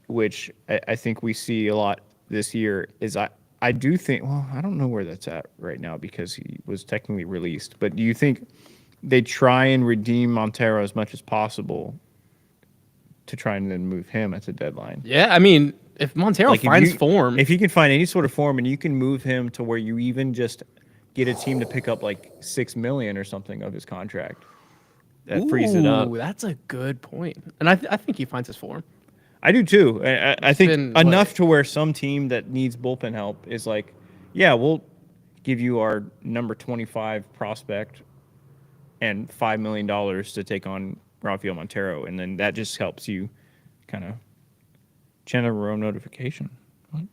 Speaker 2: which I think we see a lot this year, is I do think, well, I don't know where that's at right now because he was technically released, but do you think they try and redeem Montero as much as possible to try and then move him at the deadline?
Speaker 1: Yeah, I mean, if Montero
Speaker 2: Like,
Speaker 1: finds form,
Speaker 2: if you can find any sort of form and you can move him to where you even just get a team to pick up like $6 million or something of his contract, that frees it up.
Speaker 1: Ooh, that's a good point. And I think he finds his form.
Speaker 2: I do too. I think
Speaker 1: been,
Speaker 2: enough
Speaker 1: what?
Speaker 2: to where some team that needs bullpen help is like, yeah, we'll give you our number 25 prospect and $5 million to take on Rafael Montero, and then that just helps you kind of channel your own notification. What?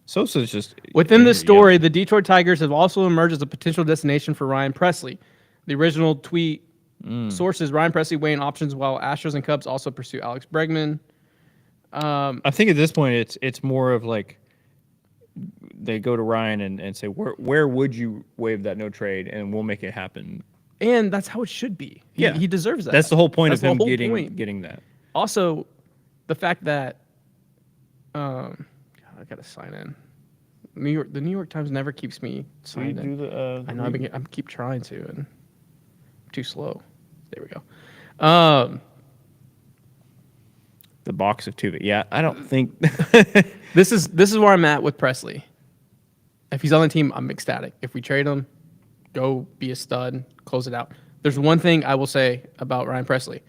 Speaker 2: Sosa's just
Speaker 1: Within this
Speaker 2: yeah.
Speaker 1: story, the Detroit Tigers have also emerged as a potential destination for Ryan Presley. The original tweet sources Ryan Presley weighing options while Astros and Cubs also pursue Alex Bregman.
Speaker 2: I think at this point it's more of like they go to Ryan and say where would you waive that no trade and we'll make it happen.
Speaker 1: And that's how it should be. He deserves that.
Speaker 2: That's the whole point
Speaker 1: That's
Speaker 2: of him
Speaker 1: the whole
Speaker 2: getting
Speaker 1: point.
Speaker 2: getting that.
Speaker 1: Also, the fact that God, I gotta sign in. The New York Times never keeps me signed in. I know. I keep trying to, and I'm too slow. There we go.
Speaker 2: The box of Tuva. Yeah, I don't think
Speaker 1: This is where I'm at with Presley. If he's on the team, I'm ecstatic. If we trade him, go be a stud, close it out. There's one thing I will say about Ryan Presley.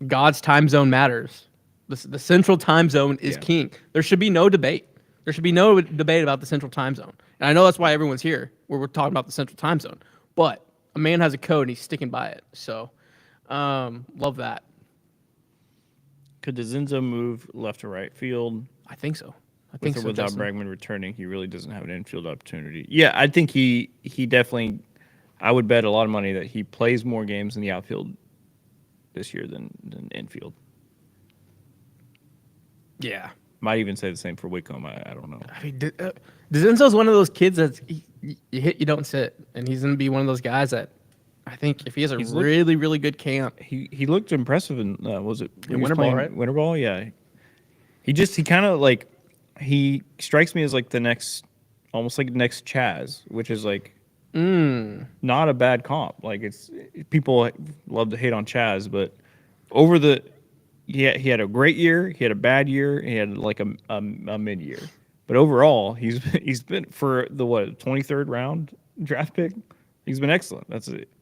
Speaker 1: God's time zone matters. The central time zone is king. There should be no debate. There should be no debate about the central time zone. And I know that's why everyone's here, where we're talking about the central time zone. But a man has a code, and he's sticking by it. So, love that.
Speaker 2: could DeZenzo move left to right field
Speaker 1: I think so. I think
Speaker 2: with or
Speaker 1: so,
Speaker 2: without
Speaker 1: Justin.
Speaker 2: Bregman returning? He really doesn't have an infield opportunity. Yeah, I think he definitely. I would bet a lot of money that he plays more games in the outfield this year than infield.
Speaker 1: Yeah.
Speaker 2: Might even say the same for Whitcomb. I don't know.
Speaker 1: I mean, DeZenzo's one of those kids that's you hit, you don't sit, and he's going to be one of those guys that I think if he has a
Speaker 2: He's
Speaker 1: really, really good camp.
Speaker 2: He looked impressive in was it
Speaker 1: In
Speaker 2: he was
Speaker 1: winter ball,
Speaker 2: playing
Speaker 1: right?
Speaker 2: Winter ball, yeah. He kind of like he strikes me as like the next, almost like next Chaz, which is like not a bad comp. Like it's people love to hate on Chaz, but over the he had a great year, he had a bad year, he had like a mid year. But overall, he's been for the 23rd round draft pick. He's been excellent.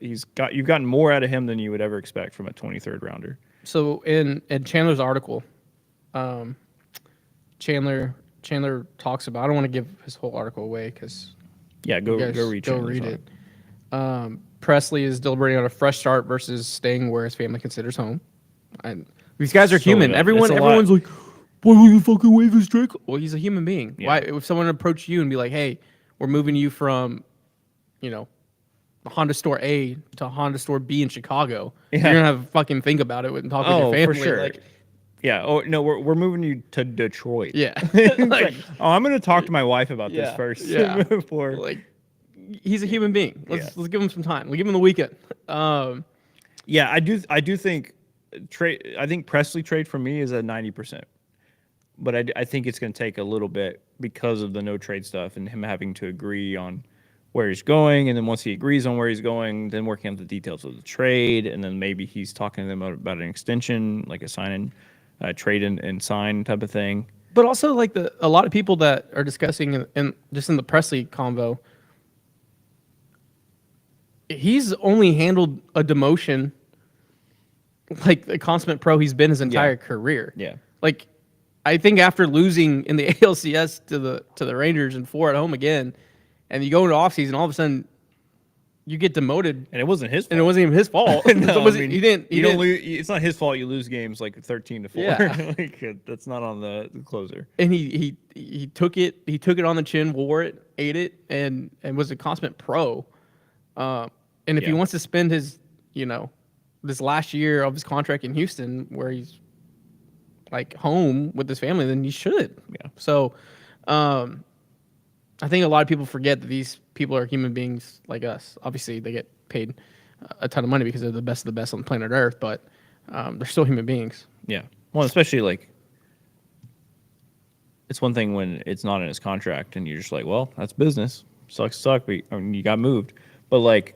Speaker 2: You've gotten more out of him than you would ever expect from a 23rd rounder.
Speaker 1: So in Chandler's article, Chandler talks about. I don't want to give his whole article away because
Speaker 2: Go read
Speaker 1: it. Presley is deliberating on a fresh start versus staying where his family considers home. And these guys are human. Everyone's like, why would you fucking waive his trick? Well, he's a human being.
Speaker 2: Yeah.
Speaker 1: Why, if someone approached you and be like, hey, we're moving you from, Honda store A to Honda store B in Chicago, you're gonna have to fucking think about it and talk with your family.
Speaker 2: For sure. Oh no, we're moving you to Detroit.
Speaker 1: Yeah.
Speaker 2: I'm gonna talk to my wife about this first.
Speaker 1: Yeah.
Speaker 2: Before.
Speaker 1: He's a human being. Let's give him some time. We'll give him the weekend.
Speaker 2: I do think trade. I think Presley trade for me is at 90%, but I think it's gonna take a little bit because of the no trade stuff and him having to agree on where he's going, and then once he agrees on where he's going, then working out the details of the trade, and then maybe he's talking to them about an extension, like a sign and trade and sign type of thing.
Speaker 1: But also, a lot of people that are discussing and just in the Presley convo, he's only handled a demotion like the consummate pro he's been his entire career.
Speaker 2: Yeah.
Speaker 1: I think after losing in the ALCS to the Rangers and 4 at home again, and you go into offseason, all of a sudden you get demoted,
Speaker 2: and it wasn't his fault.
Speaker 1: And it wasn't even his fault. He didn't.
Speaker 2: It's not his fault. You lose games 13-4.
Speaker 1: Yeah.
Speaker 2: That's not on the closer.
Speaker 1: And he took it. He took it on the chin, wore it, ate it, and was a consummate pro. And if he wants to spend his this last year of his contract in Houston, where he's home with his family, then he should.
Speaker 2: Yeah.
Speaker 1: So, I think a lot of people forget that these people are human beings like us. Obviously, they get paid a ton of money because they're the best of the best on planet Earth, but they're still human beings.
Speaker 2: Yeah. Well, especially it's one thing when it's not in his contract and you're just like, well, that's business. Sucks, but you got moved. But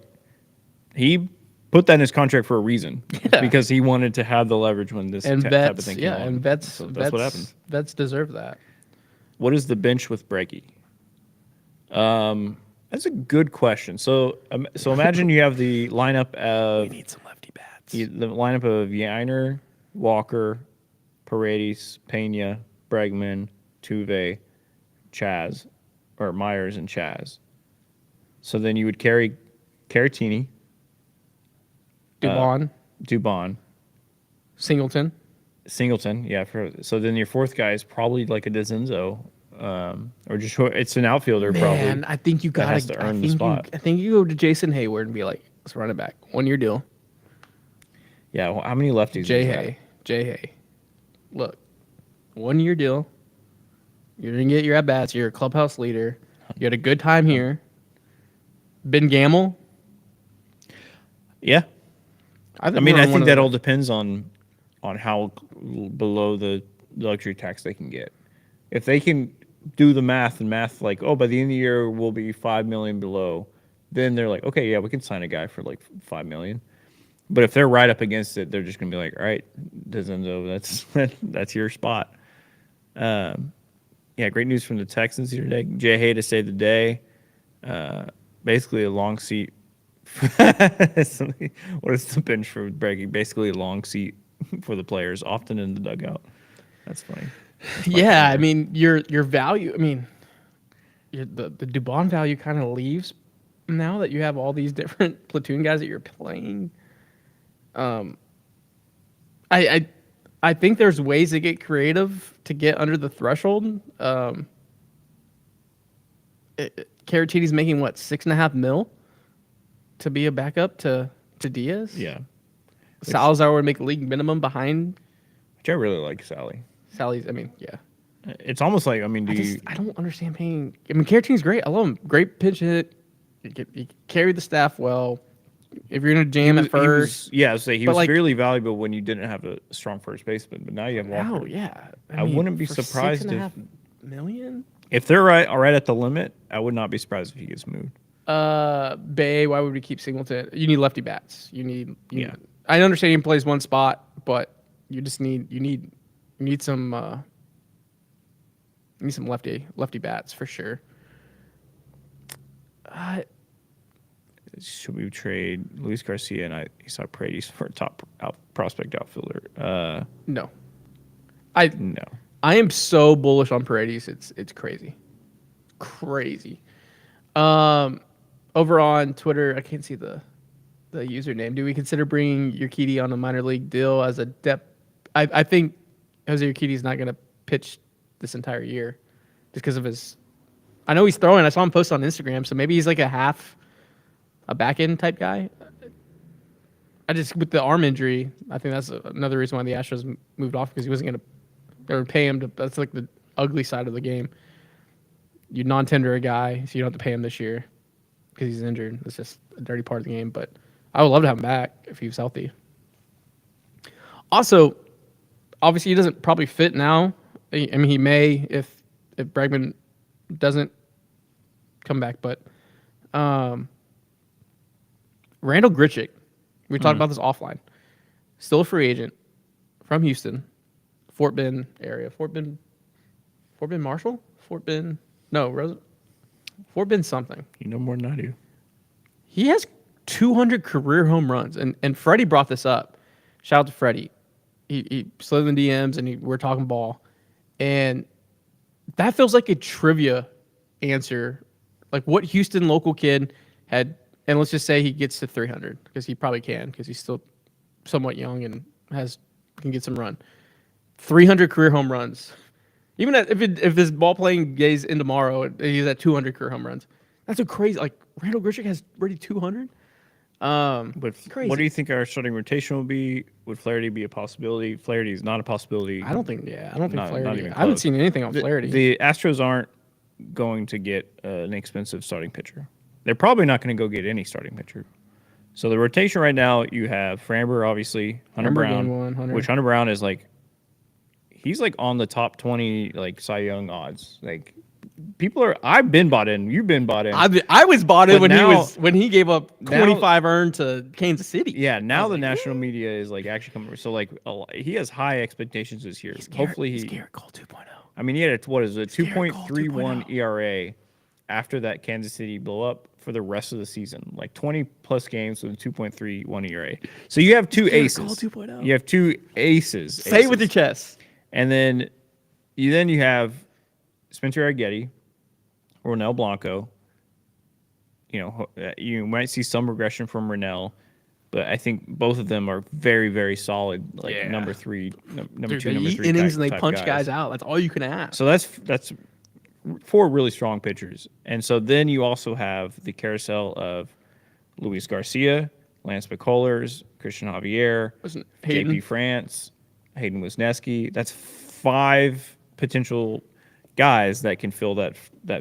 Speaker 2: he put that in his contract for a reason because he wanted to have the leverage when this type of thing came
Speaker 1: and that's
Speaker 2: what happens.
Speaker 1: Vets deserve that.
Speaker 2: What is the bench with Breggy? That's a good question. So imagine you have the lineup of
Speaker 1: We need some lefty bats.
Speaker 2: the lineup of Yainer, Walker, Paredes, Pena, Bregman, Tuve, Chaz, or Myers and Chaz. So then you would carry Caratini,
Speaker 1: Dubon, Singleton.
Speaker 2: Yeah. So then your fourth guy is probably a DeZenzo, or just it's an outfielder.
Speaker 1: Man,
Speaker 2: probably.
Speaker 1: I think you got
Speaker 2: to earn the spot.
Speaker 1: I think you go to Jason Hayward and be like, let's run it back. 1 year deal.
Speaker 2: Yeah. Well, how many lefties?
Speaker 1: Jay Hay. Look, 1 year deal. You're gonna get your at bats. You're a clubhouse leader. You had a good time here. Ben Gamble.
Speaker 2: Yeah. I think that all depends on how below the luxury tax they can get. If they can do the math by the end of the year we'll be $5 million below, then they're like, okay, yeah, we can sign a guy for $5 million. But if they're right up against it, they're just gonna be like, all right, Dezenzo, that's your spot. Great news from the Texans here today. Jay Hay to save the day. Basically a long seat. What is the bench for Breggy? Basically a long seat for the players, often in the dugout. That's funny.
Speaker 1: I mean, your value. I mean, the Dubon value kind of leaves now that you have all these different platoon guys that you're playing. I think there's ways to get creative to get under the threshold. Caratini's making what, $6.5 million to be a backup to Diaz.
Speaker 2: Yeah,
Speaker 1: Salazar would make league minimum behind.
Speaker 2: Which I really like
Speaker 1: Sally's. I mean, yeah.
Speaker 2: It's almost like, I
Speaker 1: don't understand paying. I mean, Caratini's great. I love him. Great pinch hit. He carried the staff well. If you're gonna jam at first,
Speaker 2: he was fairly valuable when you didn't have a strong first baseman, but now you have Walker.
Speaker 1: Oh yeah,
Speaker 2: I wouldn't be surprised
Speaker 1: $6.5 million.
Speaker 2: If they're right at the limit, I would not be surprised if he gets moved.
Speaker 1: Bay, why would we keep Singleton? You need lefty bats. You need. I understand he plays one spot, but you just need some Need some lefty bats for sure.
Speaker 2: Should we trade Luis Garcia and I saw Paredes for a top prospect outfielder?
Speaker 1: No.
Speaker 2: No.
Speaker 1: I am so bullish on Paredes. It's crazy. Crazy. Over on Twitter, I can't see the username. Do we consider bringing Urquidy on a minor league deal as a depth? I think Jose Urquidy is not going to pitch this entire year just because of his. I know he's throwing. I saw him post on Instagram, so maybe he's like a back end type guy. With the arm injury, I think that's another reason why the Astros moved off, because he wasn't going to. They would pay him to. That's like the ugly side of the game. You non-tender a guy, so you don't have to pay him this year because he's injured. It's just a dirty part of the game. But I would love to have him back if he was healthy. Also, obviously, he doesn't probably fit now. I mean, he may if Bregman doesn't come back. But Randall Grichuk, we talked about this offline. Still a free agent from Houston, Fort Bend area. Fort Bend Marshall? Fort Bend something.
Speaker 2: You know more than I do.
Speaker 1: He has 200 career home runs. And Freddie brought this up. Shout out to Freddie. He slid in the DMs and we're talking ball. And that feels like a trivia answer. Like what Houston local kid had, and let's just say he gets to 300, because he probably can, because he's still somewhat young and can get some run. 300 career home runs. Even if this ball playing gaze in tomorrow, he's at 200 career home runs. That's a crazy. Like Randall Grichuk has already 200.
Speaker 2: But
Speaker 1: crazy.
Speaker 2: What do you think our starting rotation will be? Would Flaherty be a possibility? Flaherty is not a possibility.
Speaker 1: I don't think
Speaker 2: Not
Speaker 1: Flaherty.
Speaker 2: even
Speaker 1: I haven't
Speaker 2: close.
Speaker 1: seen anything on Flaherty.
Speaker 2: The Astros aren't going to get an expensive starting pitcher. They're probably not going to go get any starting pitcher. So the rotation right now, you have Framber, obviously, Hunter
Speaker 1: Framber
Speaker 2: Brown,
Speaker 1: game one, Hunter.
Speaker 2: which Hunter Brown is like, he's like on the top 20 like Cy Young odds. Like I've been bought in. You've been bought in.
Speaker 1: I was bought in
Speaker 2: But
Speaker 1: when he gave up 25 earned to Kansas City.
Speaker 2: Yeah, now the national media is like actually coming. So like he has high expectations this year. Hopefully
Speaker 1: he's Garrett Cole 2.0.
Speaker 2: I mean, he had a 2.31
Speaker 1: 2.0.
Speaker 2: ERA after that Kansas City blow up for the rest of the season, like 20 plus games with a 2.31 ERA. So you have two aces.
Speaker 1: Cole 2.0.
Speaker 2: You have two aces.
Speaker 1: Say it with your chest.
Speaker 2: And then you have Spencer Arguetti, Ronel Blanco. You know, you might see some regression from Ronel, but I think both of them are very, very solid. Like number three, number two,
Speaker 1: They
Speaker 2: number
Speaker 1: eat
Speaker 2: three.
Speaker 1: innings
Speaker 2: type,
Speaker 1: and they
Speaker 2: type
Speaker 1: punch guys out. That's all you can ask.
Speaker 2: So that's four really strong pitchers. And so then you also have the carousel of Luis Garcia, Lance McCullers, Christian Javier, JP France, Hayden Wisniewski. That's 5 potential guys that can fill that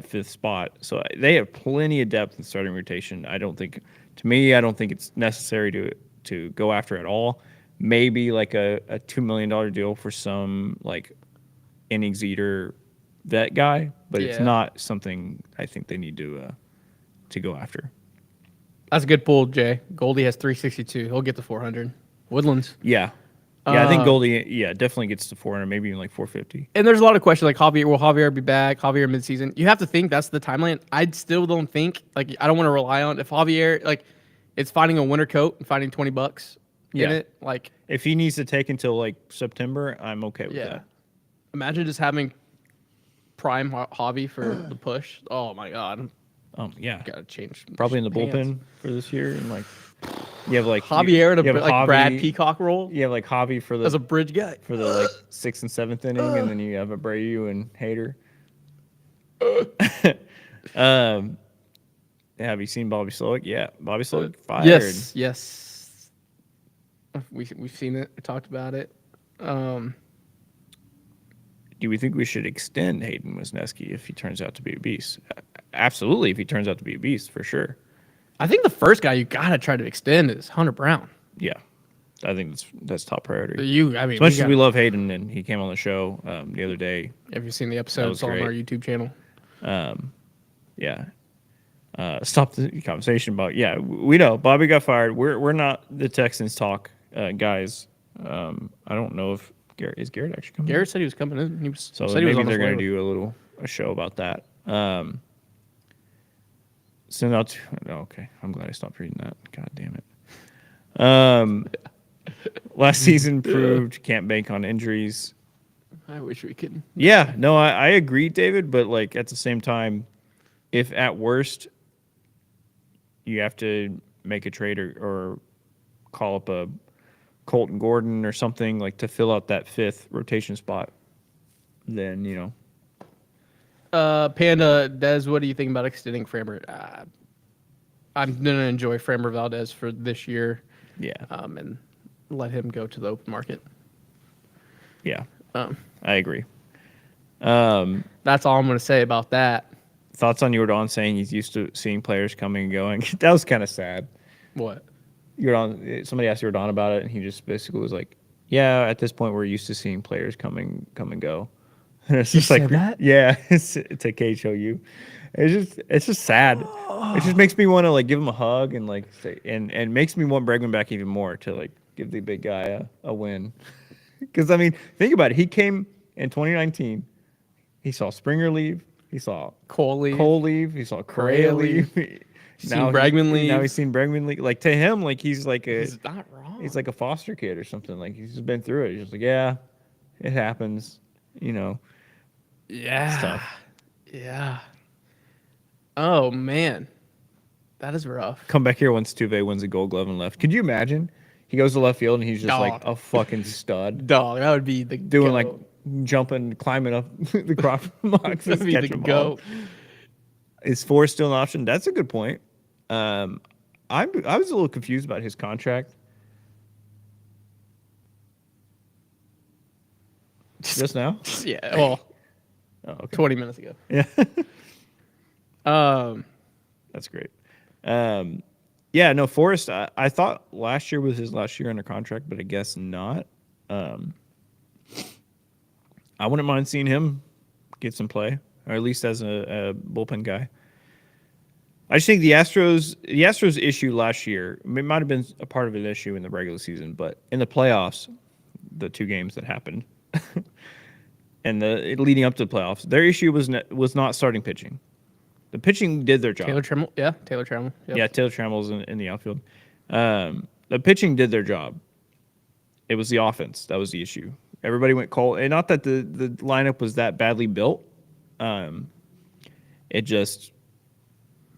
Speaker 2: fifth spot. So they have plenty of depth in starting rotation. I don't think it's necessary to go after at all. Maybe like a $2 million deal for some like innings eater vet guy, but it's not something I think they need to go after.
Speaker 1: That's a good pull, Jay. Goldie has 362. He'll get to 400. Woodlands.
Speaker 2: Yeah, I think Goldie, definitely gets to 400, maybe even like 450.
Speaker 1: And there's a lot of questions like will Javier be back? Javier midseason. You have to think that's the timeline. I still don't think, like, I don't want to rely on if Javier, like, it's finding a winter coat and finding $20 in it. Like,
Speaker 2: if he needs to take until like September, I'm okay with that.
Speaker 1: Imagine just having prime Javi for the push. Oh my God.
Speaker 2: Gotta
Speaker 1: change.
Speaker 2: Probably in the bullpen for this year, and like you have like
Speaker 1: Javier in a like
Speaker 2: Javi,
Speaker 1: Brad Peacock role.
Speaker 2: You have like Javi for the
Speaker 1: as a bridge guy
Speaker 2: for the like 6th and 7th inning, and then you have Abreu and Hader. Have you seen Bobby Slowick? Yeah, Bobby Slowick fired.
Speaker 1: Yes. We've seen it. We talked about it.
Speaker 2: Do we think we should extend Hayden Wisniewski if he turns out to be a beast? Absolutely, if he turns out to be a beast, for sure.
Speaker 1: I think the first guy you gotta try to extend is Hunter Brown.
Speaker 2: Yeah, I think that's top priority.
Speaker 1: As
Speaker 2: much as we love Hayden, and he came on the show the other day.
Speaker 1: Have you seen the episodes on our YouTube channel?
Speaker 2: Stop the conversation about we know Bobby got fired. We're not the Texans talk guys. I don't know if Garrett actually coming.
Speaker 1: Garrett said he was coming in.
Speaker 2: Maybe they're going to do a little a show about that. Send out. Okay, I'm glad I stopped reading that. God damn it. Last season proved can't bank on injuries.
Speaker 1: I wish we could.
Speaker 2: Yeah, no, I agree, David. But like at the same time, if at worst you have to make a trade or call up a Colton Gordon or something like to fill out that 5th rotation spot, then
Speaker 1: Panda, Des, what do you think about extending Framber? I'm going to enjoy Framber Valdez for this year.
Speaker 2: Yeah.
Speaker 1: And let him go to the open market.
Speaker 2: Yeah.
Speaker 1: Um,
Speaker 2: I agree.
Speaker 1: That's all I'm going to say about that.
Speaker 2: Thoughts on Jordan saying he's used to seeing players coming and going? That was kind of sad.
Speaker 1: What?
Speaker 2: Somebody asked Jordan about it, and he just basically was like, "Yeah, at this point, we're used to seeing players come and go." And it's just like,
Speaker 1: that?
Speaker 2: yeah, it's a KHOU. It's just sad. It just makes me want to like give him a hug and like say, and makes me want Bregman back even more to like give the big guy a win. Because I mean, think about it. He came in 2019. He saw Springer leave. He saw
Speaker 1: Cole leave.
Speaker 2: He saw Correa leave.
Speaker 1: Seen Bregman leave.
Speaker 2: Now he's seen Bregman leave. Like to him, like he's like
Speaker 1: He's not wrong.
Speaker 2: he's like a foster kid or something. Like he's just been through it. He's just like, yeah, it happens.
Speaker 1: Yeah.
Speaker 2: Stuff.
Speaker 1: Yeah. Oh man, that is rough.
Speaker 2: Come back here once Tuve wins a Gold Glove and left. Could you imagine? He goes to left field and he's just like a fucking stud,
Speaker 1: Dog, that would be the
Speaker 2: doing
Speaker 1: goat.
Speaker 2: like jumping, climbing up the crop box.
Speaker 1: That'd be the goat.
Speaker 2: Is Forrest still an option? That's a good point. I was a little confused about his contract. Just now?
Speaker 1: Yeah. Well,
Speaker 2: Oh, okay.
Speaker 1: 20 minutes ago.
Speaker 2: Yeah. That's great. Yeah, no, Forrest, I thought last year was his last year under contract, but I guess not. I wouldn't mind seeing him get some play, or at least as a bullpen guy. I just think the Astros issue last year, it might have been a part of an issue in the regular season, but in the playoffs, the 2 games that happened, and the leading up to the playoffs, their issue was not starting pitching. The pitching did their job.
Speaker 1: Taylor Trammell. Yeah, Taylor Trammell. Yep.
Speaker 2: Yeah, Taylor Trammell's in the outfield. The pitching did their job. It was the offense that was the issue. Everybody went cold, and not that the lineup was that badly built. It just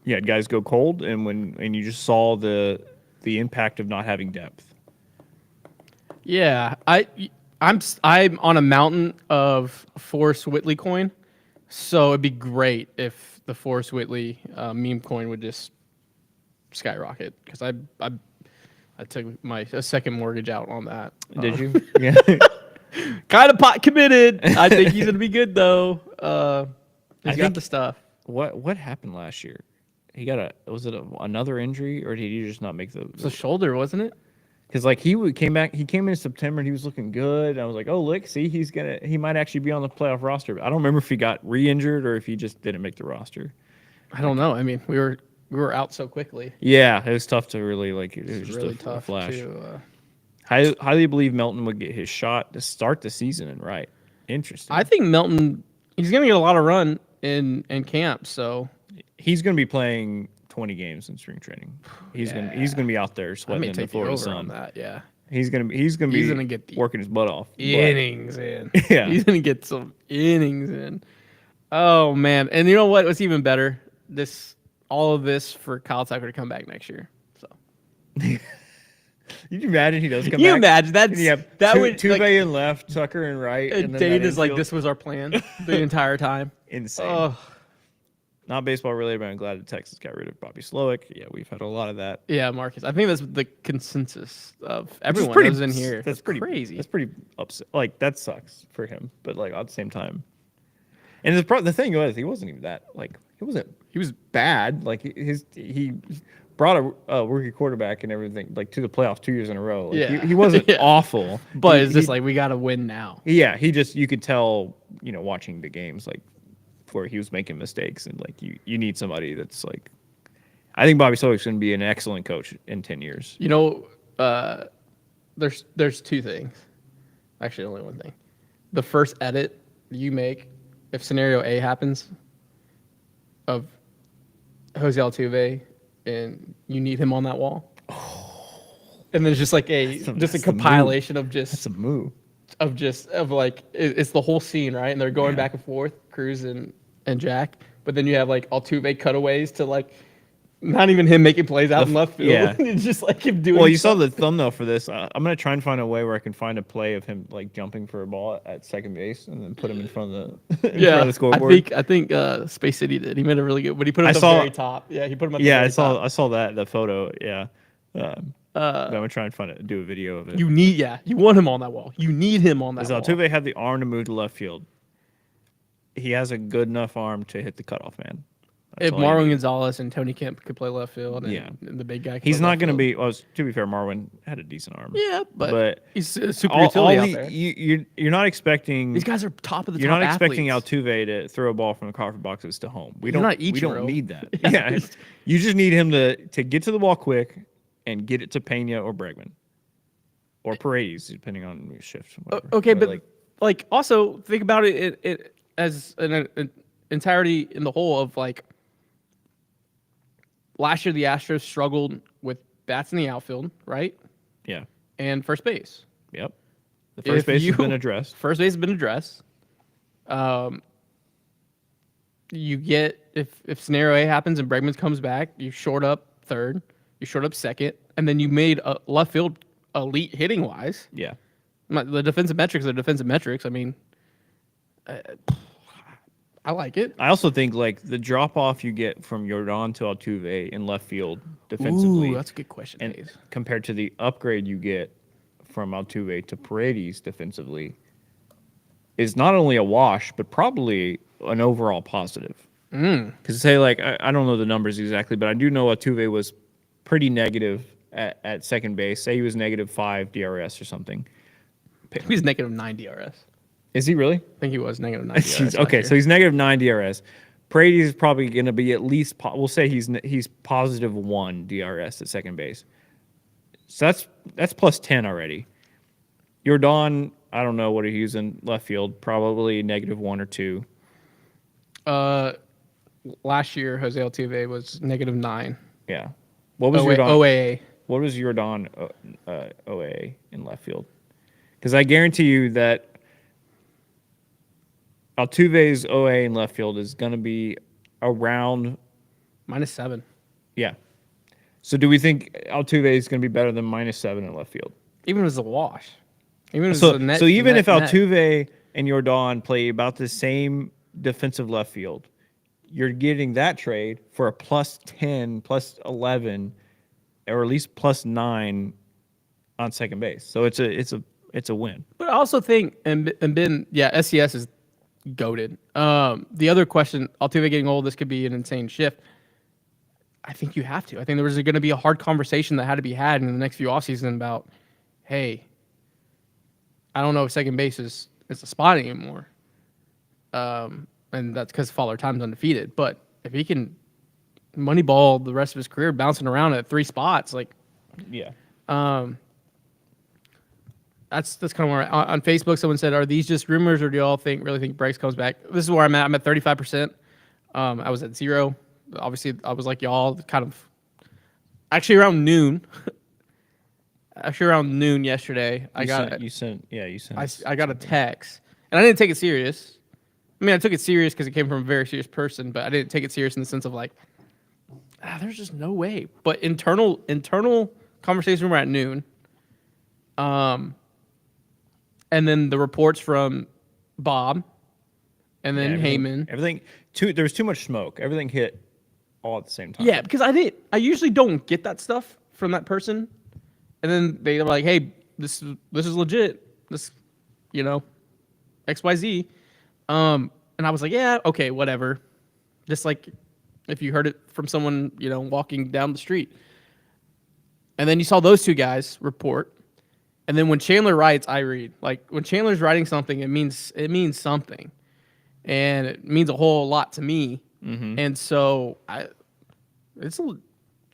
Speaker 2: you had guys go cold, and you just saw the impact of not having depth.
Speaker 1: Yeah, I'm on a mountain of Forrest Whitley coin, so it'd be great if the Forrest Whitley meme coin would just skyrocket because I took a second mortgage out on that.
Speaker 2: Did you? Yeah.
Speaker 1: Kind of pot committed. I think he's gonna be good though. He's got the stuff.
Speaker 2: What happened last year? He got another injury, or did he just not make the?
Speaker 1: It's a shoulder, wasn't it?
Speaker 2: Because like came back, he came in September and he was looking good. And I was like, oh look, see, he might actually be on the playoff roster. I don't remember if he got re-injured or if he just didn't make the roster.
Speaker 1: I don't know. I mean, we were out so quickly.
Speaker 2: Yeah, it was tough to really like. It was just
Speaker 1: really
Speaker 2: a
Speaker 1: tough
Speaker 2: flash.
Speaker 1: to.
Speaker 2: Highly believe Melton would get his shot to start the season and right. Interesting.
Speaker 1: I think Melton, he's gonna get a lot of run in camp. So
Speaker 2: he's going to be playing 20 games in spring training. He's gonna be out there
Speaker 1: I
Speaker 2: sweating
Speaker 1: may
Speaker 2: in the
Speaker 1: take the
Speaker 2: Florida
Speaker 1: over
Speaker 2: sun.
Speaker 1: on that. Yeah.
Speaker 2: He's gonna
Speaker 1: get the
Speaker 2: working his butt off.
Speaker 1: innings in.
Speaker 2: Yeah.
Speaker 1: He's gonna get some innings in. Oh man. And you know what? What's even better? All of this for Kyle Tucker to come back next year. So
Speaker 2: Can you imagine he does come back?
Speaker 1: you imagine
Speaker 2: And you have
Speaker 1: would
Speaker 2: Tuve
Speaker 1: like,
Speaker 2: in left, Tucker in right, and then
Speaker 1: Dane
Speaker 2: that
Speaker 1: is like
Speaker 2: infield.
Speaker 1: this was our plan the entire time.
Speaker 2: Insane.
Speaker 1: Oh
Speaker 2: Not baseball related, but I'm glad that Texas got rid of Bobby Slowick. Yeah, we've had a lot of that.
Speaker 1: yeah, Marcus. I think that's the consensus of everyone
Speaker 2: pretty-
Speaker 1: that was in here.
Speaker 2: That's pretty
Speaker 1: crazy.
Speaker 2: That's pretty upset. Like that sucks for him, but like at the same time, and the thing was, he wasn't even that like he was bad. Like he brought a rookie quarterback and everything like to the playoffs 2 years in a row. Like,
Speaker 1: Yeah.
Speaker 2: he wasn't
Speaker 1: Yeah.
Speaker 2: awful,
Speaker 1: But it's just like we got to win now.
Speaker 2: yeah. You could tell watching the games like where he was making mistakes and like you need somebody that's like. I think Bobby Slowick's going to be an excellent coach in 10 years.
Speaker 1: There's 2 things. Actually, only one thing. The first edit you make if scenario A happens of Jose Altuve and you need him on that wall. And there's just like
Speaker 2: That's
Speaker 1: a
Speaker 2: the
Speaker 1: compilation of
Speaker 2: That's
Speaker 1: just
Speaker 2: a move.
Speaker 1: it's the whole scene, right? And they're going back and forth, Cruz and Jack. But then you have like Altuve cutaways to like not even him making plays out in left field.
Speaker 2: Yeah.
Speaker 1: It's just like him doing.
Speaker 2: Well, you saw the
Speaker 1: something.
Speaker 2: thumbnail for this. I'm gonna try and find a way where I can find a play of him like jumping for a ball at second base and then put him in front of the front of the scoreboard.
Speaker 1: I think Space City did. He made a really good, but he put him at the very top. Yeah, he put him at the
Speaker 2: Yeah,
Speaker 1: very top.
Speaker 2: I saw that the photo. Yeah, but I'm gonna try and do a video of it.
Speaker 1: You want him on that wall. You need him on that
Speaker 2: Does
Speaker 1: wall.
Speaker 2: Altuve have the arm to move to left field? He has a good enough arm to hit the cutoff man. That's
Speaker 1: If
Speaker 2: all you
Speaker 1: Marwin
Speaker 2: need.
Speaker 1: Gonzalez and Tony Kemp could play left field, and the big guy,
Speaker 2: He's not going to be. Well, to be fair, Marwin had a decent arm.
Speaker 1: Yeah, but he's a super
Speaker 2: all
Speaker 1: utility out there.
Speaker 2: you're not expecting.
Speaker 1: These guys are top of the
Speaker 2: You're
Speaker 1: top
Speaker 2: not expecting
Speaker 1: athletes.
Speaker 2: Altuve to throw a ball from the cardboard boxes to home. We
Speaker 1: He's not
Speaker 2: we don't
Speaker 1: Ichiro.
Speaker 2: need that.
Speaker 1: Yeah.
Speaker 2: Yeah, you just need him to get to the ball quick and get it to Pena or Bregman or Paredes, depending on your shift. Whatever.
Speaker 1: Okay, but like also think about it as an entirety in the whole of like last year the Astros struggled with bats in the outfield, right?
Speaker 2: Yeah.
Speaker 1: And first base.
Speaker 2: Yep. The first base has been addressed.
Speaker 1: First base has been addressed. You get if scenario A happens and Bregman comes back, you short up third, you short up second, and then you made a left field elite hitting wise.
Speaker 2: Yeah.
Speaker 1: The defensive metrics are defensive metrics. I mean, I like it.
Speaker 2: I also think like the drop off you get from Jordan to Altuve in left field defensively,
Speaker 1: Ooh, that's a good question.
Speaker 2: and
Speaker 1: Dave.
Speaker 2: compared to the upgrade you get from Altuve to Paredes defensively, is not only a wash but probably an overall positive. Because say like I don't know the numbers exactly, but I do know Altuve was pretty negative at second base. Say he was -5 DRS or something.
Speaker 1: I think he's -9 DRS.
Speaker 2: Is he really?
Speaker 1: I think he was -9 DRS. last
Speaker 2: Okay,
Speaker 1: year.
Speaker 2: so he's -9 DRS. Paredes is probably going to be at least. We'll say he's +1 DRS at second base. So that's +10 already. Jordan, I don't know what he's in left field. Probably -1 or 2.
Speaker 1: Last year Jose Altuve was -9.
Speaker 2: Yeah. What was Jordan?
Speaker 1: OAA.
Speaker 2: What was Jordan OA in left field? Because I guarantee you that Altuve's OA in left field is going to be around
Speaker 1: -7.
Speaker 2: Yeah. So do we think Altuve is going to be better than -7 in left field?
Speaker 1: Even as a wash. Even as
Speaker 2: So,
Speaker 1: a net,
Speaker 2: so even
Speaker 1: net,
Speaker 2: if Altuve and Jordan play about the same defensive left field, you're getting that trade for a +10, +11, or at least +9 on second base. So it's a win.
Speaker 1: But I also think and Ben, yeah, SCS is goated. The other question, Altuve getting old, this could be an insane shift. I think you have to. I think there was going to be a hard conversation that had to be had in the next few offseason about, hey, I don't know if second base is a spot anymore. And that's because Father Time's undefeated. But if he can moneyball the rest of his career bouncing around at 3 spots, like,
Speaker 2: Yeah.
Speaker 1: that's kind of where on Facebook someone said, "Are these just rumors, or do y'all really think Bregs comes back?" This is where I'm at. I'm at 35%. I was at 0. Obviously, I was like y'all, kind of. Actually, around noon. Yesterday, I got a text, and I didn't take it serious. I mean, I took it serious because it came from a very serious person, but I didn't take it serious in the sense of like, there's just no way. But internal conversation were at noon. And then the reports from Bob, and then Heyman.
Speaker 2: There was too much smoke. Everything hit all at the same time.
Speaker 1: Yeah, because I usually don't get that stuff from that person, and then they were like, "Hey, this is legit. This, XYZ." And I was like, "Yeah, okay, whatever." Just like if you heard it from someone, walking down the street. And then you saw those two guys report. And then when Chandler writes, I read. Like when Chandler's writing something, it means something, and it means a whole lot to me. Mm-hmm. And so the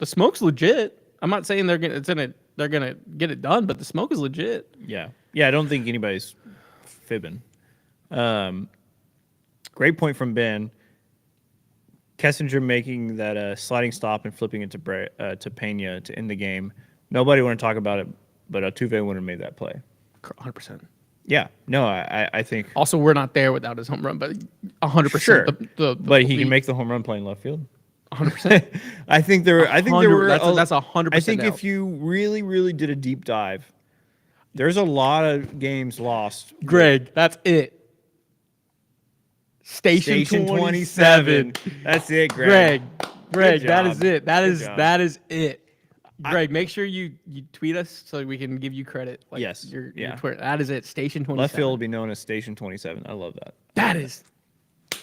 Speaker 1: smoke's legit. I'm not saying they're gonna get it done, but the smoke is legit.
Speaker 2: Yeah. I don't think anybody's fibbing. Great point from Ben. Kessinger making that sliding stop and flipping it to Pena to end the game. Nobody want to talk about it, but Altuve wouldn't have made that play.
Speaker 1: 100%.
Speaker 2: Yeah, no, I think.
Speaker 1: Also, we're not there without his home run, but 100%.
Speaker 2: Sure,
Speaker 1: The
Speaker 2: but he can make the home run play in left field.
Speaker 1: 100%.
Speaker 2: I think there were.
Speaker 1: That's 100%.
Speaker 2: I think if you really, really did a deep dive, there's a lot of games lost.
Speaker 1: Greg, that's it. Station 27.
Speaker 2: That's it, Greg.
Speaker 1: Greg,
Speaker 2: Good
Speaker 1: that
Speaker 2: job.
Speaker 1: is it.
Speaker 2: Good job.
Speaker 1: That is it. Greg, make sure you tweet us so we can give you credit. Like
Speaker 2: Yes.
Speaker 1: Your
Speaker 2: Yeah.
Speaker 1: Twitter. That is it. Station 27.
Speaker 2: Left field will be known as Station 27. I love that.
Speaker 1: That is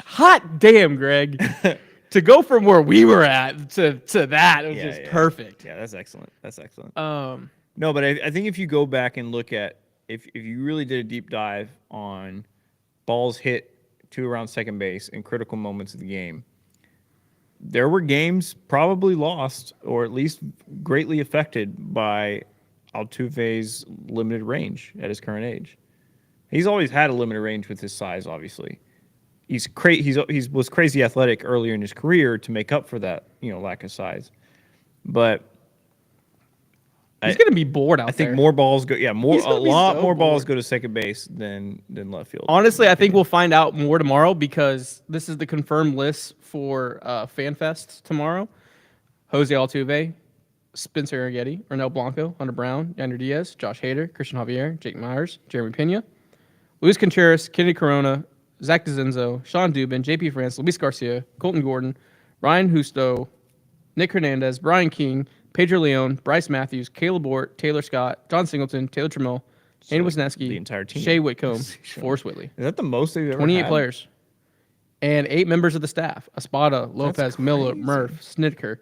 Speaker 1: hot damn, Greg. To go from where we were at to that, it was just perfect.
Speaker 2: Yeah, that's excellent. That's excellent.
Speaker 1: No,
Speaker 2: but I think if you go back and look at if you really did a deep dive on balls hit to around second base in critical moments of the game, there were games probably lost or at least greatly affected by Altuve's limited range at his current age. He's always had a limited range with his size, obviously. He was crazy athletic earlier in his career to make up for that, lack of size. But
Speaker 1: he's gonna be bored out there.
Speaker 2: I think more balls go. Yeah, a lot more balls
Speaker 1: bored.
Speaker 2: go to second base than left field.
Speaker 1: Honestly, I think we'll find out more tomorrow because this is the confirmed list for FanFest tomorrow. Jose Altuve, Spencer Arrighetti, Ronel Blanco, Hunter Brown, Yander Diaz, Josh Hader, Christian Javier, Jake Myers, Jeremy Pena, Luis Contreras, Kennedy Corona, Zach DeZenzo, Sean Dubin, JP France, Luis Garcia, Colton Gordon, Ryan Husto, Nick Hernandez, Brian King, Pedro Leon, Bryce Matthews, Caleb Ort, Taylor Scott, John Singleton, Taylor Trammell, Hayden Wisniewski,
Speaker 2: the entire team.
Speaker 1: Shea Whitcomb, Forrest Whitley.
Speaker 2: Is that the most they've ever
Speaker 1: 28
Speaker 2: had?
Speaker 1: players. And 8 members of the staff. Espada, Lopez, Miller,
Speaker 2: crazy.
Speaker 1: Murph, Snitker,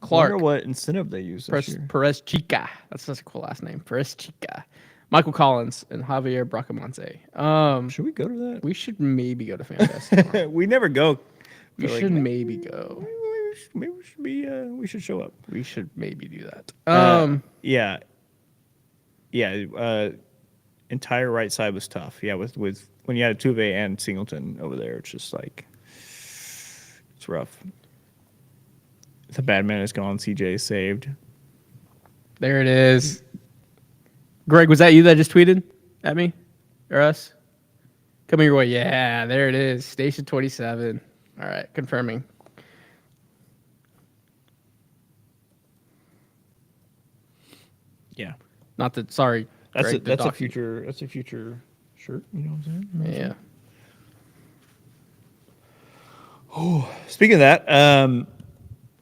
Speaker 2: I
Speaker 1: Clark,
Speaker 2: wonder what incentive they use this year.
Speaker 1: Perez Chica. That's such a cool last name. Perez Chica. Michael Collins and Javier Bracamonte.
Speaker 2: Should we go to that?
Speaker 1: We should maybe go to FanFest tomorrow.
Speaker 2: We never go.
Speaker 1: We
Speaker 2: But,
Speaker 1: should maybe go.
Speaker 2: Maybe we should be. We should show up.
Speaker 1: We should maybe do that.
Speaker 2: Yeah. Entire right side was tough. Yeah, with when you had Altuve and Singleton over there, it's just like it's rough. The bad man is gone. CJ is saved.
Speaker 1: There it is. Greg, was that you that just tweeted at me or us? Coming your way. Yeah, there it is. Station 27. All right, confirming.
Speaker 2: Yeah,
Speaker 1: Not that. Sorry.
Speaker 2: that's
Speaker 1: Greg,
Speaker 2: a future shirt. You know what I'm saying?
Speaker 1: Yeah.
Speaker 2: Speaking of that,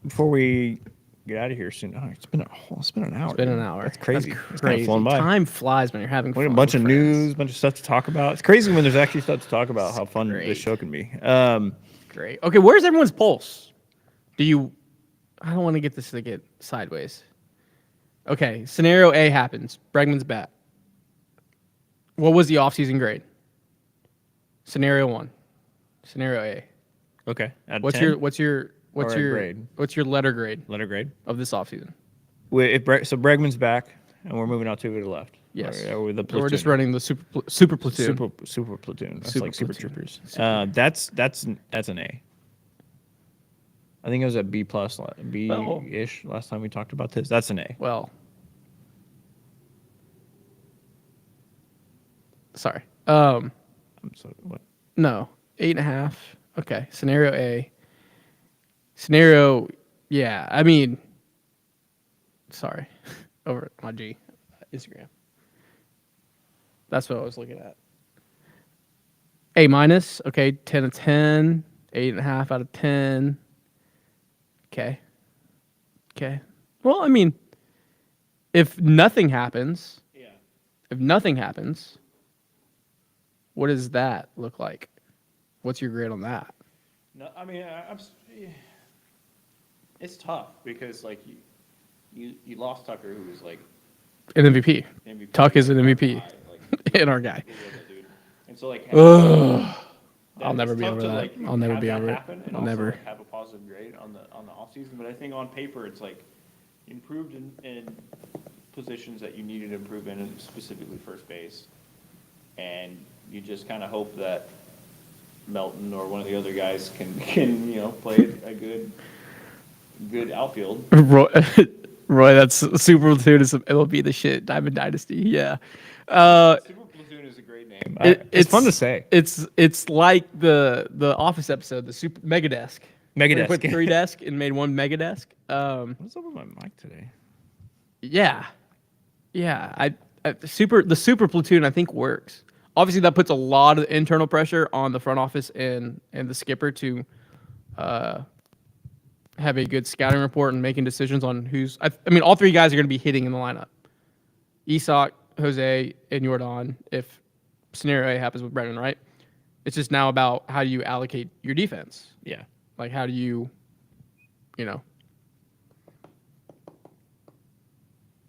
Speaker 2: before we get out of here soon, it's been an hour.
Speaker 1: It's been an hour.
Speaker 2: That's crazy.
Speaker 1: That's
Speaker 2: It's kind of flown by.
Speaker 1: Time flies when you're having
Speaker 2: We had
Speaker 1: fun.
Speaker 2: a bunch
Speaker 1: with
Speaker 2: of
Speaker 1: friends.
Speaker 2: news, a bunch of stuff to talk about. It's crazy when there's actually stuff to talk about. How fun
Speaker 1: great.
Speaker 2: this show can be.
Speaker 1: Great. Okay, where's everyone's pulse? I don't want to get this to get sideways. Okay, scenario A happens. Bregman's bat. What was the offseason grade? Scenario 1. Scenario A.
Speaker 2: Okay. Out of
Speaker 1: What's
Speaker 2: 10?
Speaker 1: your
Speaker 2: Or a grade?
Speaker 1: What's your letter grade
Speaker 2: Letter grade?
Speaker 1: of this offseason?
Speaker 2: So Bregman's back, and we're moving out to the left.
Speaker 1: Yes.
Speaker 2: Or with the
Speaker 1: We're just
Speaker 2: platoon.
Speaker 1: running the super platoon.
Speaker 2: Super platoon. That's
Speaker 1: Super
Speaker 2: like super
Speaker 1: platoon.
Speaker 2: troopers. That's an A. I think it was a B plus, B-ish last time we talked about this. That's an A.
Speaker 1: Well, sorry.
Speaker 2: What?
Speaker 1: No, 8.5. Okay, scenario A. Scenario, yeah. I mean, sorry, over my G, Instagram. That's what I was looking at. A minus. Okay, 10 of 10. 8.5 out of 10. Okay. Well, I mean, if nothing happens, what does that look like? What's your grade on that?
Speaker 3: No, I mean, it's tough because like you lost Tucker, who was like
Speaker 1: An MVP.
Speaker 3: MVP.
Speaker 1: Tuck is an MVP.
Speaker 3: Like,
Speaker 1: And our guy.
Speaker 3: who was that dude? And so like,
Speaker 1: I'll never be over that. I'll never be over it.
Speaker 3: And
Speaker 1: I'll
Speaker 3: also,
Speaker 1: never.
Speaker 3: like, have a positive grade on the off season. But I think on paper, it's like improved in positions that you needed to improve in, specifically first base. And you just kind of hope that Melton or one of the other guys can play a good outfield.
Speaker 1: Roy, Roy, that's Super Platoon. It'll be the shit. Diamond Dynasty. Yeah.
Speaker 3: Super Platoon is a great name.
Speaker 2: It's fun to say.
Speaker 1: It's like the Office episode, the Super Mega Desk.
Speaker 2: Mega
Speaker 1: Where they
Speaker 2: Desk.
Speaker 1: put 3 desks and made 1 Mega Desk.
Speaker 2: What's up with my mic today?
Speaker 1: Yeah. The Super Platoon I think works. Obviously, that puts a lot of internal pressure on the front office and the skipper to have a good scouting report and making decisions on who's. I mean, all 3 guys are going to be hitting in the lineup. Isak, Jose, and Jordan. If scenario A happens with Bregman, right? It's just now about how do you allocate your defense.
Speaker 2: Yeah.
Speaker 1: Like, how do you,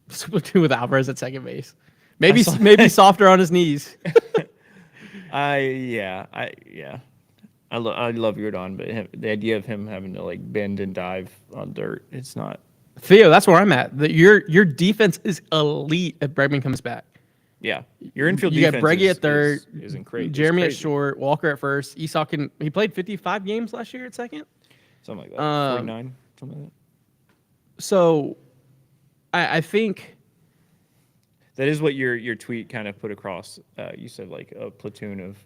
Speaker 1: Platoon with Alvarez at second base. Maybe softer on his knees.
Speaker 2: I love Jordan, but the idea of him having to like bend and dive on dirt, it's not.
Speaker 1: Theo, that's where I'm at. Your defense is elite if Bregman comes back.
Speaker 2: Yeah, your infield
Speaker 1: You
Speaker 2: defense
Speaker 1: got Breggy at third,
Speaker 2: is incredible.
Speaker 1: Jeremy at short, Walker at first. Isak he played 55 games last year at second.
Speaker 2: Something like that. 49, something like that.
Speaker 1: So, I think
Speaker 2: that is what your tweet kind of put across. You said like a platoon of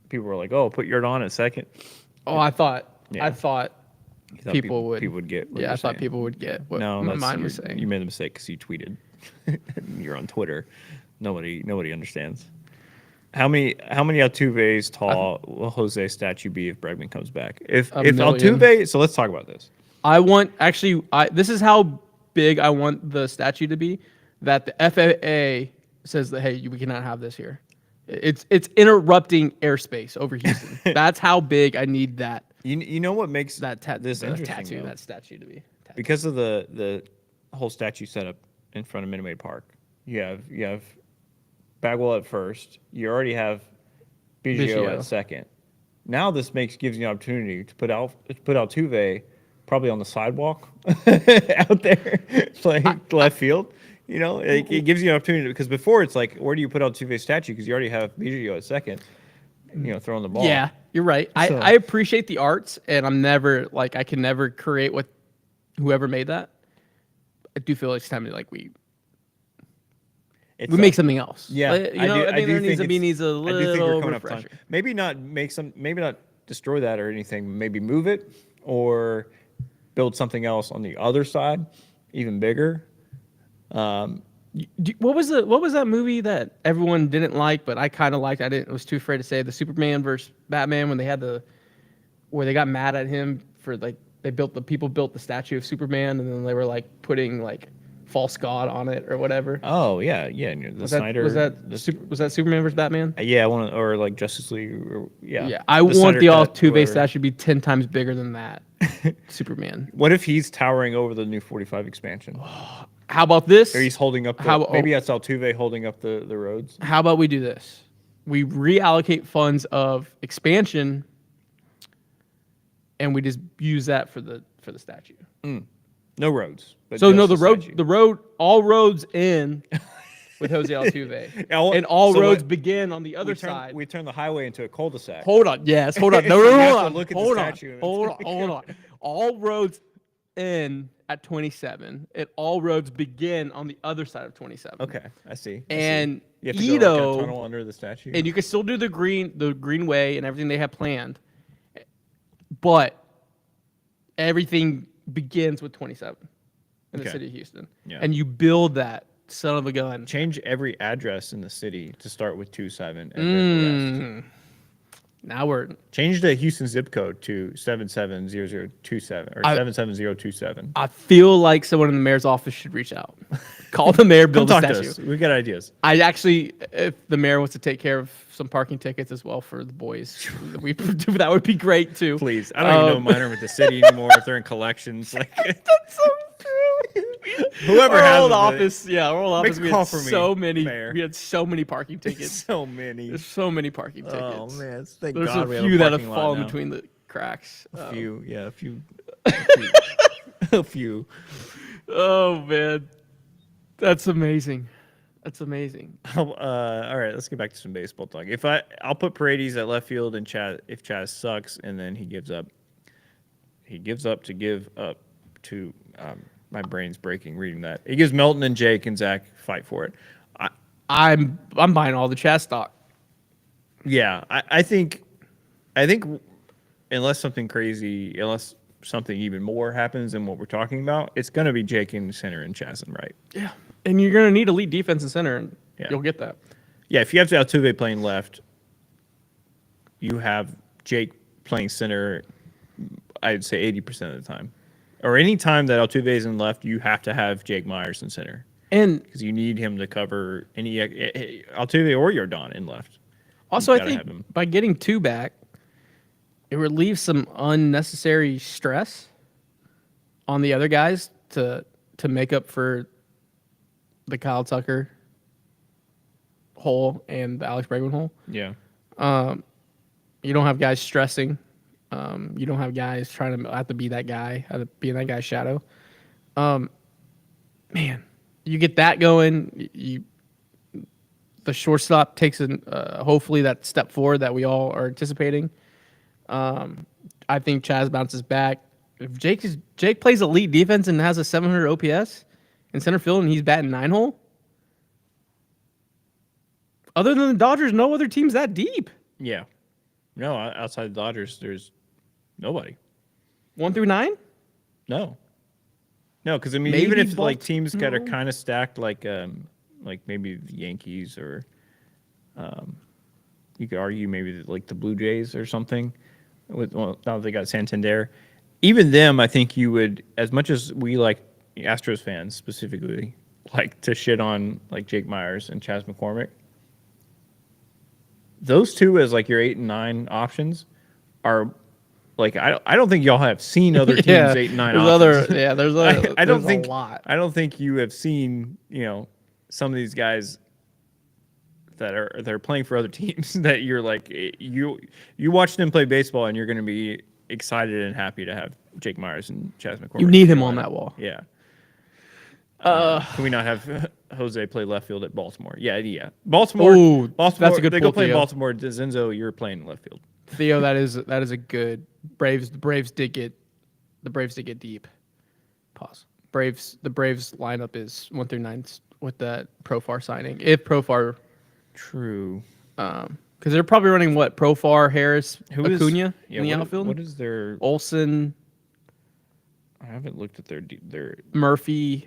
Speaker 2: people were like, "Oh, put Jordan at second."
Speaker 1: Oh, I thought
Speaker 2: Yeah.
Speaker 1: people would
Speaker 2: get. What
Speaker 1: Yeah,
Speaker 2: you're
Speaker 1: I thought
Speaker 2: saying.
Speaker 1: people would get what
Speaker 2: No,
Speaker 1: my
Speaker 2: that's-
Speaker 1: mind was
Speaker 2: you-
Speaker 1: saying.
Speaker 2: You made a mistake because you tweeted. You're on Twitter. Nobody understands. How many Altuve's tall will Jose statue be if Bregman comes back? If
Speaker 1: million.
Speaker 2: Altuve, so let's talk about this.
Speaker 1: This is how big I want the statue to be. That the FAA says that hey, we cannot have this here. It's interrupting airspace over Houston. That's how big I need that.
Speaker 2: You know what makes
Speaker 1: That
Speaker 2: this interesting
Speaker 1: tattoo,
Speaker 2: though?
Speaker 1: that statue to be.
Speaker 2: Because of the whole statue setup in front of Minute Maid Park. You have Bagwell at first. You already have Biggio at second. Now this gives you an opportunity to put Altuve probably on the sidewalk out there playing left field. It gives you an opportunity because before it's like, where do you put Altuve's statue? Because you already have Biggio at second. Throwing the ball.
Speaker 1: Yeah, you're right. I appreciate the arts, and I can never create what whoever made that. I do feel like it's time to we make something else.
Speaker 2: Yeah,
Speaker 1: I think there needs a
Speaker 2: I do think we're
Speaker 1: little
Speaker 2: coming up time.
Speaker 1: refresher.
Speaker 2: Maybe not destroy that or anything. Maybe move it or build something else on the other side, even bigger.
Speaker 1: What was that movie that everyone didn't like, but I kind of liked? I was too afraid to say the Superman versus Batman when they had where they got mad at him for people built the statue of Superman and then they were putting false god on it or whatever.
Speaker 2: Oh yeah. Snyder
Speaker 1: was that Superman versus Batman?
Speaker 2: Yeah, or Justice League.
Speaker 1: Yeah. I want the Altuve statue to be 10 times bigger than that. Superman.
Speaker 2: What if he's towering over the new 45 expansion?
Speaker 1: How about this?
Speaker 2: Or he's holding up. Maybe that's Altuve holding up the roads.
Speaker 1: How about we do this? We reallocate funds of expansion, and we just use that for the statue.
Speaker 2: No roads. But
Speaker 1: So no,
Speaker 2: just
Speaker 1: the road, all roads end with Jose Altuve, and all roads begin on the other side.
Speaker 2: We turn the highway into a cul-de-sac.
Speaker 1: Hold on, yes, hold on,
Speaker 2: So you have to
Speaker 1: hold
Speaker 2: look at the
Speaker 1: on,
Speaker 2: statue.
Speaker 1: hold on. All roads end at 27, and all roads begin on the other side of 27.
Speaker 2: Okay, I see.
Speaker 1: And
Speaker 2: you have to go
Speaker 1: Ito,
Speaker 2: a tunnel under the statue.
Speaker 1: and you can still do the green way and everything they have planned, but everything begins with 27 in the city of Houston, and you build that son of a gun.
Speaker 2: Change every address in the city to start with 27 and then the rest.
Speaker 1: Now we're
Speaker 2: Change the Houston zip code to 770027 or 77027.
Speaker 1: I feel like someone in the mayor's office should reach out. Call the mayor, build a
Speaker 2: Come talk
Speaker 1: statue.
Speaker 2: to us. We got ideas.
Speaker 1: I actually, if the mayor wants to take care of some parking tickets as well for the boys, that would be great too.
Speaker 2: Please. I don't even know mine are with the city anymore if they're in collections.
Speaker 1: That's so true.
Speaker 2: Whoever
Speaker 1: our
Speaker 2: has
Speaker 1: old
Speaker 2: them,
Speaker 1: office, our old
Speaker 2: Make
Speaker 1: office,
Speaker 2: a
Speaker 1: we
Speaker 2: call
Speaker 1: had
Speaker 2: for me,
Speaker 1: so many.
Speaker 2: Mayor.
Speaker 1: We had so many parking tickets.
Speaker 2: so many.
Speaker 1: There's so many parking tickets.
Speaker 2: Oh man, thank
Speaker 1: There's
Speaker 2: God we
Speaker 1: a
Speaker 2: have
Speaker 1: few that have
Speaker 2: parking lot
Speaker 1: fallen
Speaker 2: now.
Speaker 1: between the cracks.
Speaker 2: A few.
Speaker 1: Oh man, that's amazing. That's amazing.
Speaker 2: All right, let's get back to some baseball talk. I'll put Paredes at left field and Chaz if Chaz sucks and then he gives up to give up to my brain's breaking reading that. He gives Melton and Jake and Zach fight for it.
Speaker 1: I'm buying all the Chaz stock.
Speaker 2: Yeah, I think unless something even more happens than what we're talking about, it's going to be Jake in center and Chaz in right.
Speaker 1: Yeah. And you're going to need elite defense in center, and
Speaker 2: Yeah.
Speaker 1: you'll get that.
Speaker 2: Yeah, if you have Altuve playing left, you have Jake playing center, I'd say 80% of the time. Or any time that Altuve is in left, you have to have Jake Myers in center.
Speaker 1: And
Speaker 2: Because you need him to cover any Altuve or Yordan in left.
Speaker 1: also,
Speaker 2: You've
Speaker 1: I
Speaker 2: gotta have
Speaker 1: think
Speaker 2: him.
Speaker 1: by getting 2 back, it relieves some unnecessary stress on the other guys to make up for the Kyle Tucker hole and the Alex Bregman hole.
Speaker 2: Yeah.
Speaker 1: You don't have guys stressing. You don't have guys trying to have to be that guy, have to be in that guy's shadow. Man, you get that going. The shortstop takes hopefully that step forward that we all are anticipating. I think Chaz bounces back. If Jake plays elite defense and has a 700 OPS in center field and he's batting 9-hole, other than the Dodgers, no other team's that deep.
Speaker 2: Yeah. No, outside the Dodgers, there's nobody.
Speaker 1: 1 through 9.
Speaker 2: No, because I mean,
Speaker 1: Maybe
Speaker 2: even if like teams that are
Speaker 1: Baltimore?
Speaker 2: kind of stacked, like maybe the Yankees or, you could argue maybe like the Blue Jays or something. Now that they got Santander, even them, I think you would, as much as we like Astros fans specifically, like to shit on like Jake Myers and Chas McCormick. Those two as like your 8 and 9 options are. Like I don't think y'all have seen other teams 8 and 9
Speaker 1: there's
Speaker 2: offenses.
Speaker 1: I don't think a lot.
Speaker 2: I don't think you have seen some of these guys that are playing for other teams that you're like you watch them play baseball and you're going to be excited and happy to have Jake Myers and Chas McCormick.
Speaker 1: You need him on that wall.
Speaker 2: Yeah. Can we not have Jose play left field at Baltimore? Yeah. Baltimore.
Speaker 1: Ooh,
Speaker 2: Baltimore.
Speaker 1: that's a good
Speaker 2: They
Speaker 1: pull,
Speaker 2: go play in
Speaker 1: Theo.
Speaker 2: Baltimore. Zenzo, you're playing left field.
Speaker 1: Theo, that is a good Braves. The Braves did get deep. Pause. The Braves lineup is 1 through 9 with that Profar signing. If Profar,
Speaker 2: True.
Speaker 1: because they're probably running what Profar, Harris, Acuna in the
Speaker 2: what,
Speaker 1: outfield.
Speaker 2: What is their?
Speaker 1: Olsen,
Speaker 2: I haven't looked at their.
Speaker 1: Murphy,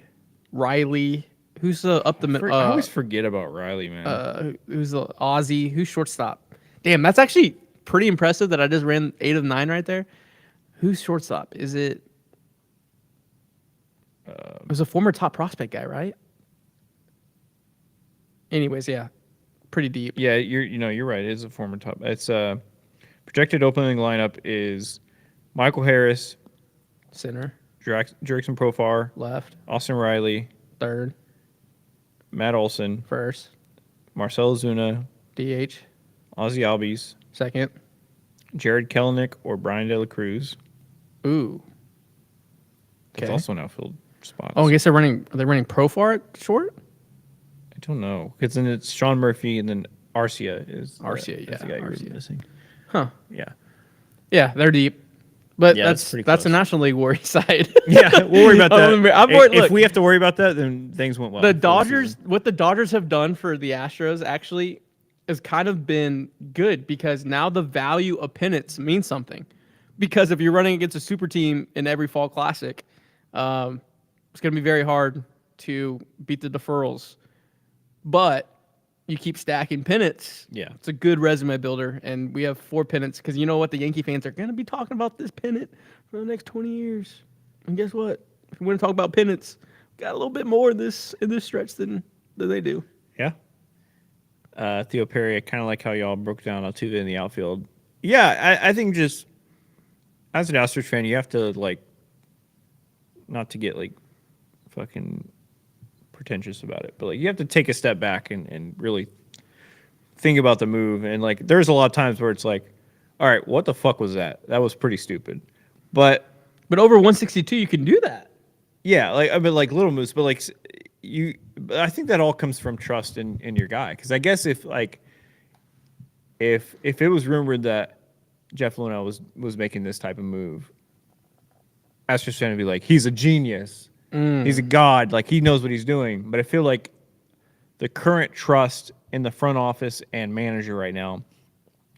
Speaker 1: Riley. Who's up the middle?
Speaker 2: I always forget about Riley, man.
Speaker 1: Who's the Ozzy? Who's shortstop? Damn, that's actually pretty impressive that I just ran 8 of 9 right there. Who's shortstop? Is it? It was a former top prospect guy, right? Anyways, yeah, pretty deep.
Speaker 2: Yeah, you're right. It is a former top. It's projected opening lineup is Michael Harris,
Speaker 1: Center,
Speaker 2: Jerickson Profar,
Speaker 1: left,
Speaker 2: Austin Riley,
Speaker 1: third,
Speaker 2: Matt Olson,
Speaker 1: first,
Speaker 2: Marcell Ozuna,
Speaker 1: DH,
Speaker 2: Ozzy Albies,
Speaker 1: second.
Speaker 2: Jared Kelenic, or Brian De La Cruz.
Speaker 1: Ooh.
Speaker 2: That's
Speaker 1: Okay.
Speaker 2: also an outfield spot.
Speaker 1: Oh, I guess are they running Profar at short?
Speaker 2: I don't know. Because then it's Sean Murphy and then Arcia is
Speaker 1: Arcia,
Speaker 2: that's the
Speaker 1: yeah,
Speaker 2: guy you're
Speaker 1: Arcia.
Speaker 2: missing.
Speaker 1: Huh.
Speaker 2: Yeah.
Speaker 1: Yeah, they're deep. But
Speaker 2: Yeah, that's pretty
Speaker 1: that's a
Speaker 2: close.
Speaker 1: National League worry side.
Speaker 2: Yeah, we'll worry about that.
Speaker 1: I'm worried-
Speaker 2: If
Speaker 1: look,
Speaker 2: we have to worry about that, then things went well.
Speaker 1: the
Speaker 2: for
Speaker 1: Dodgers,
Speaker 2: season.
Speaker 1: what the Dodgers have done for the Astros actually has kind of been good because now the value of pennants means something. Because if you're running against a super team in every fall classic, it's going to be very hard to beat the deferrals. But you keep stacking pennants.
Speaker 2: Yeah.
Speaker 1: It's a good resume builder. And we have 4 pennants because you know what? The Yankee fans are going to be talking about this pennant for the next 20 years. And guess what? If we want to talk about pennants, we got a little bit more in this stretch than they do.
Speaker 2: Yeah. Theo Perry, I kind of like how y'all broke down Altuve in the outfield. Yeah, I think just as an Astros fan, you have to like not to get like fucking pretentious about it, but like you have to take a step back and really think about the move. And like there's a lot of times where it's like, all right, what the fuck was that? That was pretty stupid. But
Speaker 1: over 162, you can do that.
Speaker 2: yeah, like I mean, like little moves, but like but I think that all comes from trust in your guy. Because I guess if it was rumored that Jeff Lunell was making this type of move, Astros fan would be like, he's a genius, he's a god, like he knows what he's doing. But I feel like the current trust in the front office and manager right now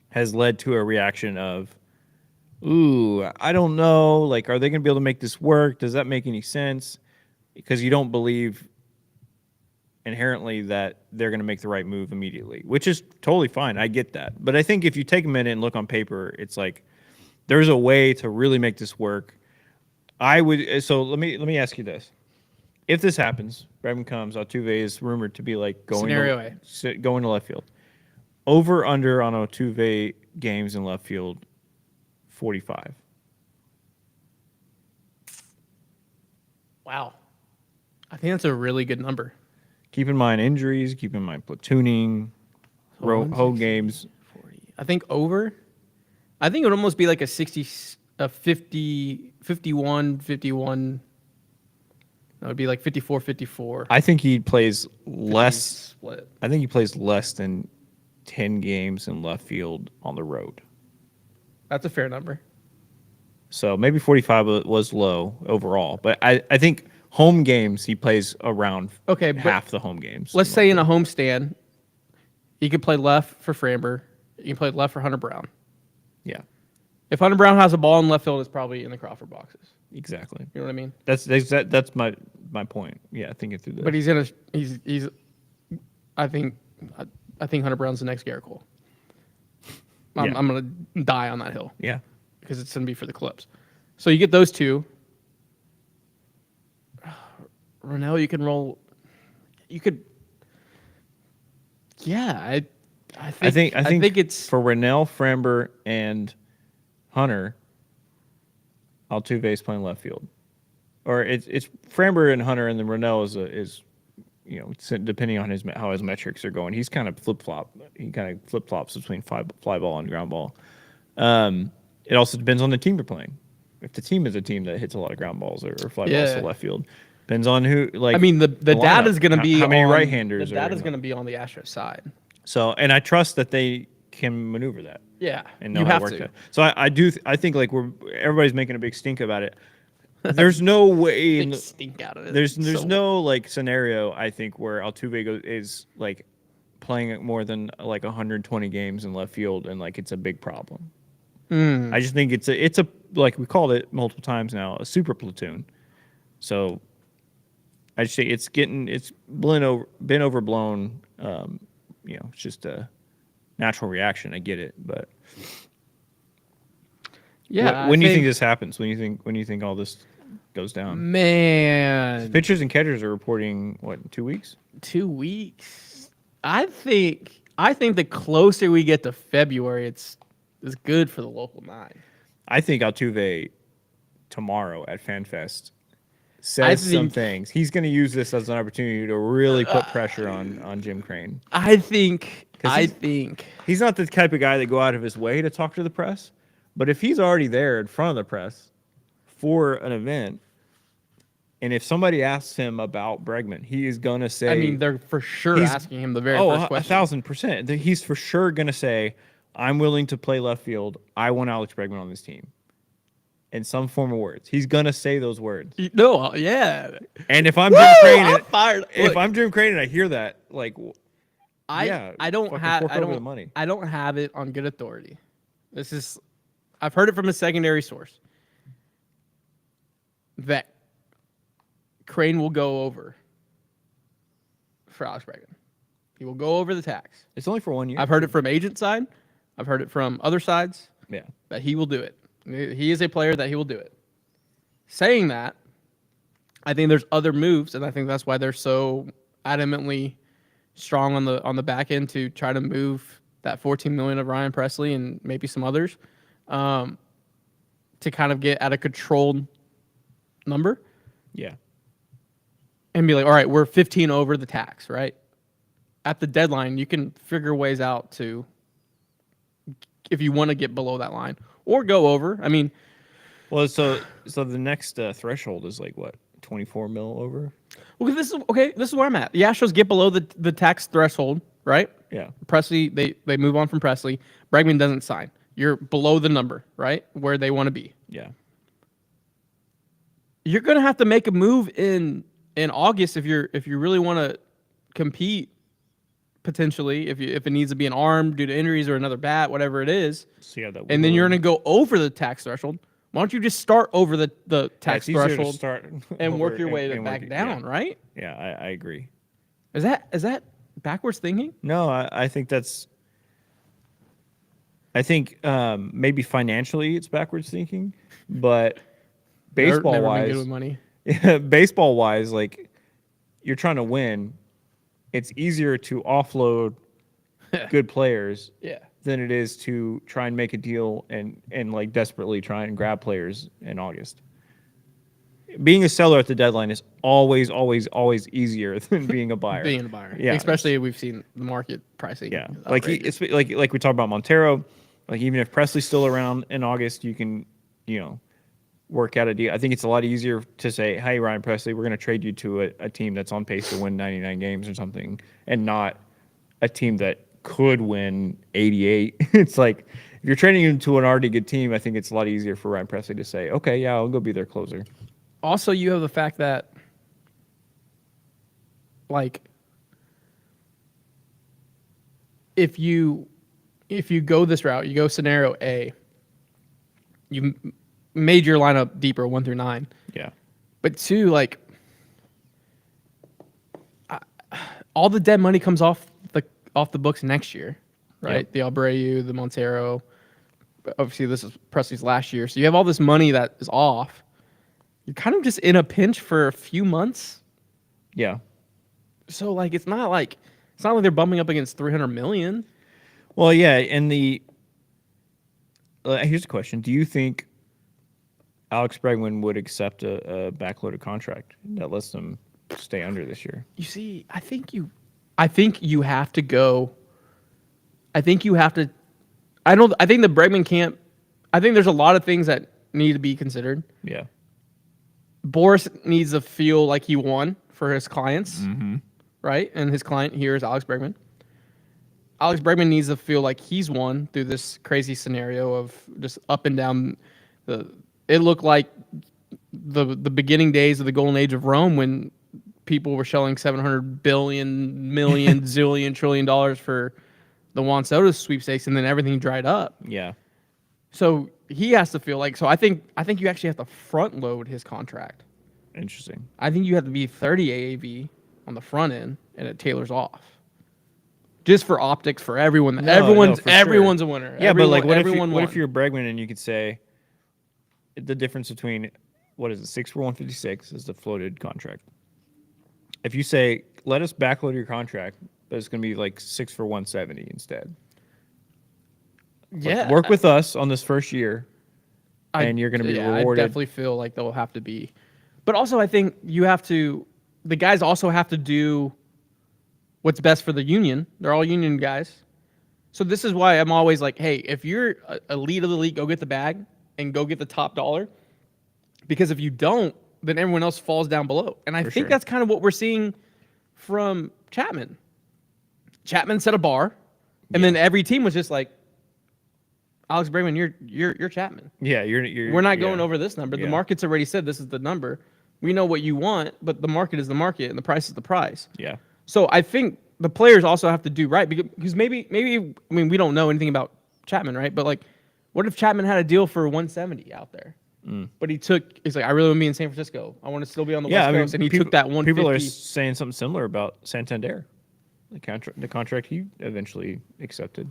Speaker 2: has led to a reaction of, ooh, I don't know. Like, are they going to be able to make this work? Does that make any sense? Because you don't believe inherently that they're going to make the right move immediately, which is totally fine. I get that. But I think if you take a minute and look on paper, it's like there's a way to really make this work. So let me ask you this. If this happens, Bregman comes, Altuve is rumored to be like going to left field. Over under on Altuve games in left field, 45.
Speaker 1: Wow. I think that's a really good number.
Speaker 2: Keep in mind injuries, keep in mind platooning, home games.
Speaker 1: 40. I think over. I think it would almost be like a 50, 51, 51. That would be like 54, 54.
Speaker 2: I think he plays less.
Speaker 1: Split.
Speaker 2: I think he plays less than 10 games in left field on the road.
Speaker 1: That's a fair number.
Speaker 2: So maybe 45 was low overall. But I think home games, he plays around half the home games.
Speaker 1: Let's say in a homestand, he could play left for Framber. He can play left for Hunter Brown.
Speaker 2: Yeah. If
Speaker 1: Hunter Brown has a ball in left field, it's probably in the Crawford boxes.
Speaker 2: Exactly.
Speaker 1: You know what I mean?
Speaker 2: That's my point. Yeah, thinking through this.
Speaker 1: But he's I think Hunter Brown's the next Garrett Cole. I'm gonna die on that hill.
Speaker 2: Yeah.
Speaker 1: Because it's gonna be for the Clips. So you get those two. Ronell, you can roll. You could. Yeah, I think it's
Speaker 2: for Ronell, Framber, and Hunter. Altuve is playing left field, or it's Framber and Hunter, and then Ronell is depending on how his metrics are going. He's kind of flip flops between fly ball and ground ball. It also depends on the team you're playing. If the team is a team that hits a lot of ground balls or fly balls to left field, depends on who. Like,
Speaker 1: I mean, the data is going to be
Speaker 2: how many right-handers.
Speaker 1: The data is going to be on the Astros side.
Speaker 2: So, and I trust that they can maneuver that.
Speaker 1: Yeah,
Speaker 2: and know how to work that. So I think like everybody's making a big stink about it. There's no way.
Speaker 1: Stink out of it.
Speaker 2: There's no like scenario I think where Altuve is like playing more than like 120 games in left field and like it's a big problem. I just think it's a like we called it multiple times now, a super platoon. So I just say it's been overblown. It's just a natural reaction. I get it, but
Speaker 1: yeah.
Speaker 2: When do you think this happens? When do you think all this goes down?
Speaker 1: Man,
Speaker 2: pitchers and catchers are reporting what in 2 weeks?
Speaker 1: 2 weeks. I think the closer we get to February, it's good for the local 9.
Speaker 2: I think Altuve tomorrow at FanFest says some things. He's going to use this as an opportunity to really put pressure on Jim Crane.
Speaker 1: I think
Speaker 2: he's not the type of guy that go out of his way to talk to the press, but if he's already there in front of the press for an event, and if somebody asks him about Bregman, he is going to say...
Speaker 1: I mean, they're for sure asking him the very first question.
Speaker 2: 1,000%. He's for sure going to say, I'm willing to play left field. I want Alex Bregman on this team. In some form of words. He's going to say those words.
Speaker 1: No, yeah.
Speaker 2: And if I'm Jim Crane...
Speaker 1: If
Speaker 2: I'm Jim Crane and I hear that, like...
Speaker 1: I don't have it on good authority. I've heard it from a secondary source that Crane will go over for Alex Bregman. He will go over the tax.
Speaker 2: It's only for 1 year.
Speaker 1: I've heard it from agent side. I've heard it from other sides.
Speaker 2: Yeah.
Speaker 1: That he will do it. He is a player that he will do it. Saying that, I think there's other moves, and I think that's why they're so adamantly strong on the back end to try to move that $14 million of Ryan Presley and maybe some others to kind of get at a controlled number.
Speaker 2: Yeah.
Speaker 1: And be like, all right, we're 15 over the tax, right? At the deadline, you can figure ways out to, if you want to get below that line or go over. I mean,
Speaker 2: well, so the next threshold is like what, 24 mil over?
Speaker 1: Well, this is okay. This is where I'm at. The Astros get below the tax threshold, right?
Speaker 2: Yeah.
Speaker 1: Presley, they move on from Presley. Bregman doesn't sign. You're below the number, right? Where they want to be.
Speaker 2: Yeah.
Speaker 1: You're gonna have to make a move in August if you really want to compete. Potentially, if it needs to be an arm due to injuries or another bat, whatever it is,
Speaker 2: See how that.
Speaker 1: and then you're gonna go over the tax threshold. Why don't you just start over the tax threshold and work your way back down, right?
Speaker 2: Yeah, I agree.
Speaker 1: Is that backwards thinking?
Speaker 2: No, I think that's. I think maybe financially it's backwards thinking, but baseball
Speaker 1: Never been
Speaker 2: wise,
Speaker 1: good with money.
Speaker 2: baseball wise, like you're trying to win, it's easier to offload good players
Speaker 1: Yeah.
Speaker 2: than it is to try and make a deal and like desperately try and grab players in August. Being a seller at the deadline is always easier than being a buyer.
Speaker 1: Being a buyer,
Speaker 2: Yeah,
Speaker 1: especially we've seen the market pricing.
Speaker 2: yeah.
Speaker 1: is
Speaker 2: Like
Speaker 1: outrageous.
Speaker 2: it's like we talked about Montero. Like even if Presley's still around in August, you can work out a deal. I think it's a lot easier to say, "Hey, Ryan Presley, we're going to trade you to a team that's on pace to win 99 games or something, and not a team that could win 88." It's like if you're trading him to an already good team, I think it's a lot easier for Ryan Presley to say, "Okay, yeah, I'll go be their closer."
Speaker 1: Also, you have the fact that, like, if you go this route, you go scenario A, you made your lineup deeper 1 through 9.
Speaker 2: Yeah,
Speaker 1: But 2, like, all the dead money comes off the books next year, right?
Speaker 2: Yep.
Speaker 1: The Abreu, the Montero. Obviously, this is Presley's last year, so you have all this money that is off. You're kind of just in a pinch for a few months.
Speaker 2: yeah.
Speaker 1: So like it's not like they're bumping up against 300 million.
Speaker 2: Well, yeah, and here's a question: do you think Alex Bregman would accept a backloaded contract that lets them stay under this year?
Speaker 1: You see, I think you have to go. I think you have to. I think the Bregman can't. I think there's a lot of things that need to be considered.
Speaker 2: Yeah,
Speaker 1: Boris needs to feel like he won for his clients,
Speaker 2: mm-hmm.
Speaker 1: right? And his client here is Alex Bregman. Alex Bregman needs to feel like he's won through this crazy scenario of just up and down. It looked like the beginning days of the golden age of Rome when people were shelling $700 billion, million, zillion, trillion dollars for the Juan Soto sweepstakes, and then everything dried up.
Speaker 2: Yeah,
Speaker 1: So he has to feel like. So I think you actually have to front load his contract.
Speaker 2: interesting.
Speaker 1: I think you have to be 30 AAV on the front end, and it tailors off. Just for optics, for everyone. Everyone's
Speaker 2: for sure.
Speaker 1: a winner.
Speaker 2: Yeah, but like, what
Speaker 1: everyone
Speaker 2: if you're Bregman and you could say the difference between what is it, 6 for 156 is the floated contract. If you say let us backload your contract, but it's going to be like 6 for 170 instead.
Speaker 1: Yeah,
Speaker 2: Work with us on this first year, and you're going to be rewarded.
Speaker 1: I definitely feel like they'll have to be, but also I think you have to. The guys also have to do what's best for the union. They're all union guys. So this is why I'm always like, hey, if you're a lead of the league, go get the bag and go get the top dollar. Because if you don't, then everyone else falls down below. And I think that's kind of what we're seeing from Chapman. Chapman set a bar, and then every team was just like, Alex Bregman, you're Chapman.
Speaker 2: Yeah,
Speaker 1: We're not going over this number. The market's already said this is the number. We know what you want, but the market is the market, and the price is the price.
Speaker 2: Yeah.
Speaker 1: So I think the players also have to do right because maybe I mean we don't know anything about Chapman, right? But like, what if Chapman had a deal for 170 out there? But he's like, I really want to be in San Francisco. I want to still be on the West Coast, and he took that 150.
Speaker 2: People are saying something similar about Santander, the contract he eventually accepted.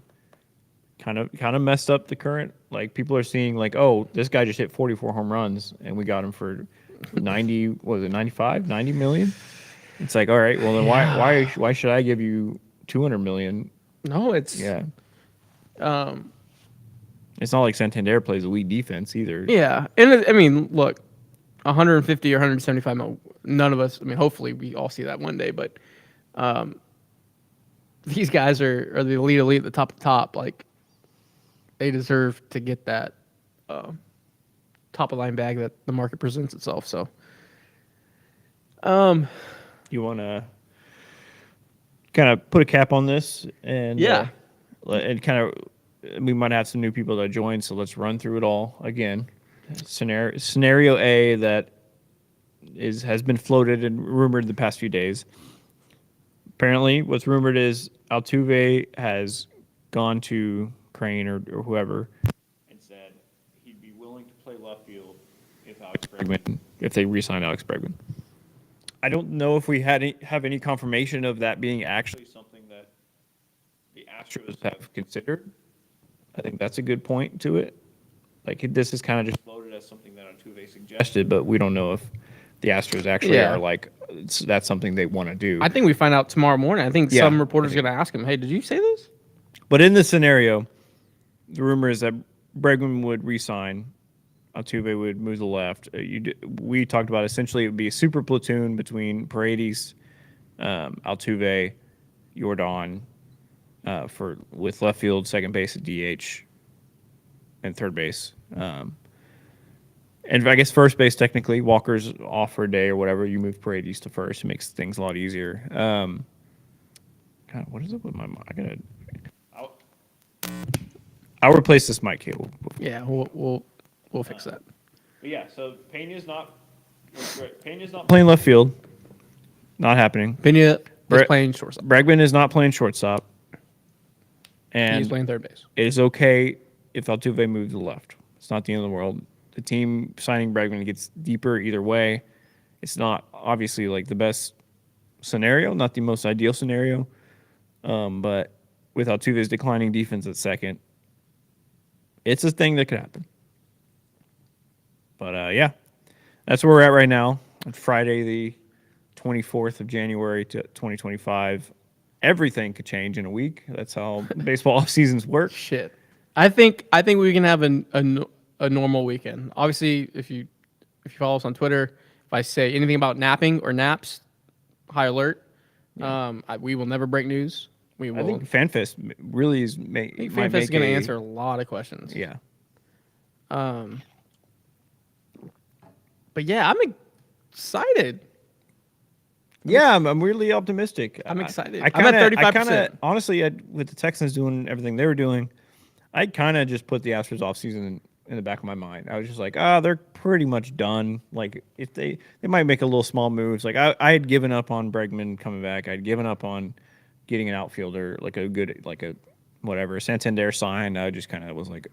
Speaker 2: Kind of messed up the current. Like people are seeing like, oh, this guy just hit 44 home runs, and we got him for 90. What was it, 95, 90 million? It's like, all right, well then why should I give you 200 million?
Speaker 1: No, it's
Speaker 2: It's not like Santander plays a weak defense either.
Speaker 1: Yeah, and I mean, look, 150 or 175 mil. None of us. I mean, hopefully we all see that one day. But these guys are the elite at the top. Like they deserve to get that top of line bag that the market presents itself. So,
Speaker 2: you want to kind of put a cap on this and and kind of we might have some new people that join, so let's run through it all again. Scenario A that has been floated and rumored the past few days. Apparently, what's rumored is Altuve has gone to Crane or whoever
Speaker 3: And said he'd be willing to play left field
Speaker 2: if they re-sign Alex Bregman. I don't know if we have any confirmation of that being actually something that the Astros have considered. I think that's a good point to it. Like this is kind of just floated as something that Altuve suggested, but we don't know if the Astros actually are like that's something they want to do.
Speaker 1: I think we find out tomorrow morning. I think some reporter's going to ask him, "Hey, did you say this?"
Speaker 2: But in this scenario, the rumor is that Bregman would re-sign. Altuve would move to the left. We talked about essentially it would be a super platoon between Paredes, Altuve, Jordan, with left field, second base, DH, and third base. And I guess first base technically, Walker's off for a day or whatever. You move Paredes to first, it makes things a lot easier. God, what is it with my mind? I'll replace this mic cable.
Speaker 1: Yeah, we'll fix that.
Speaker 3: But yeah, so Pena's not
Speaker 2: Playing left field, not happening.
Speaker 1: Pena is playing shortstop.
Speaker 2: Bregman is not playing shortstop, and
Speaker 1: He's playing third base.
Speaker 2: it is okay if Altuve moves to the left. It's not the end of the world. The team signing Bregman gets deeper either way. It's not obviously like the best scenario, not the most ideal scenario, but with Altuve's declining defense at second, it's a thing that could happen. But yeah, that's where we're at right now. On Friday, the 24th of January to 2025. Everything could change in a week. That's how baseball off seasons work.
Speaker 1: Shit. I think we can have a normal weekend. Obviously, if you follow us on Twitter, if I say anything about napping or naps, high alert.
Speaker 2: Yeah.
Speaker 1: We will never break news.
Speaker 2: I think FanFest really is.
Speaker 1: FanFest is going to answer a lot of questions.
Speaker 2: Yeah.
Speaker 1: But yeah, I'm excited.
Speaker 2: Yeah, I'm really optimistic.
Speaker 1: I'm excited.
Speaker 2: I'm at
Speaker 1: 35%.
Speaker 2: Honestly, with the Texans doing everything they were doing, I kind of just put the Astros offseason in the back of my mind. I was just like, they're pretty much done. Like, if they might make a little small moves. Like, I had given up on Bregman coming back. I'd given up on getting an outfielder, like a good, like a whatever, Santander sign. I just kind of was like,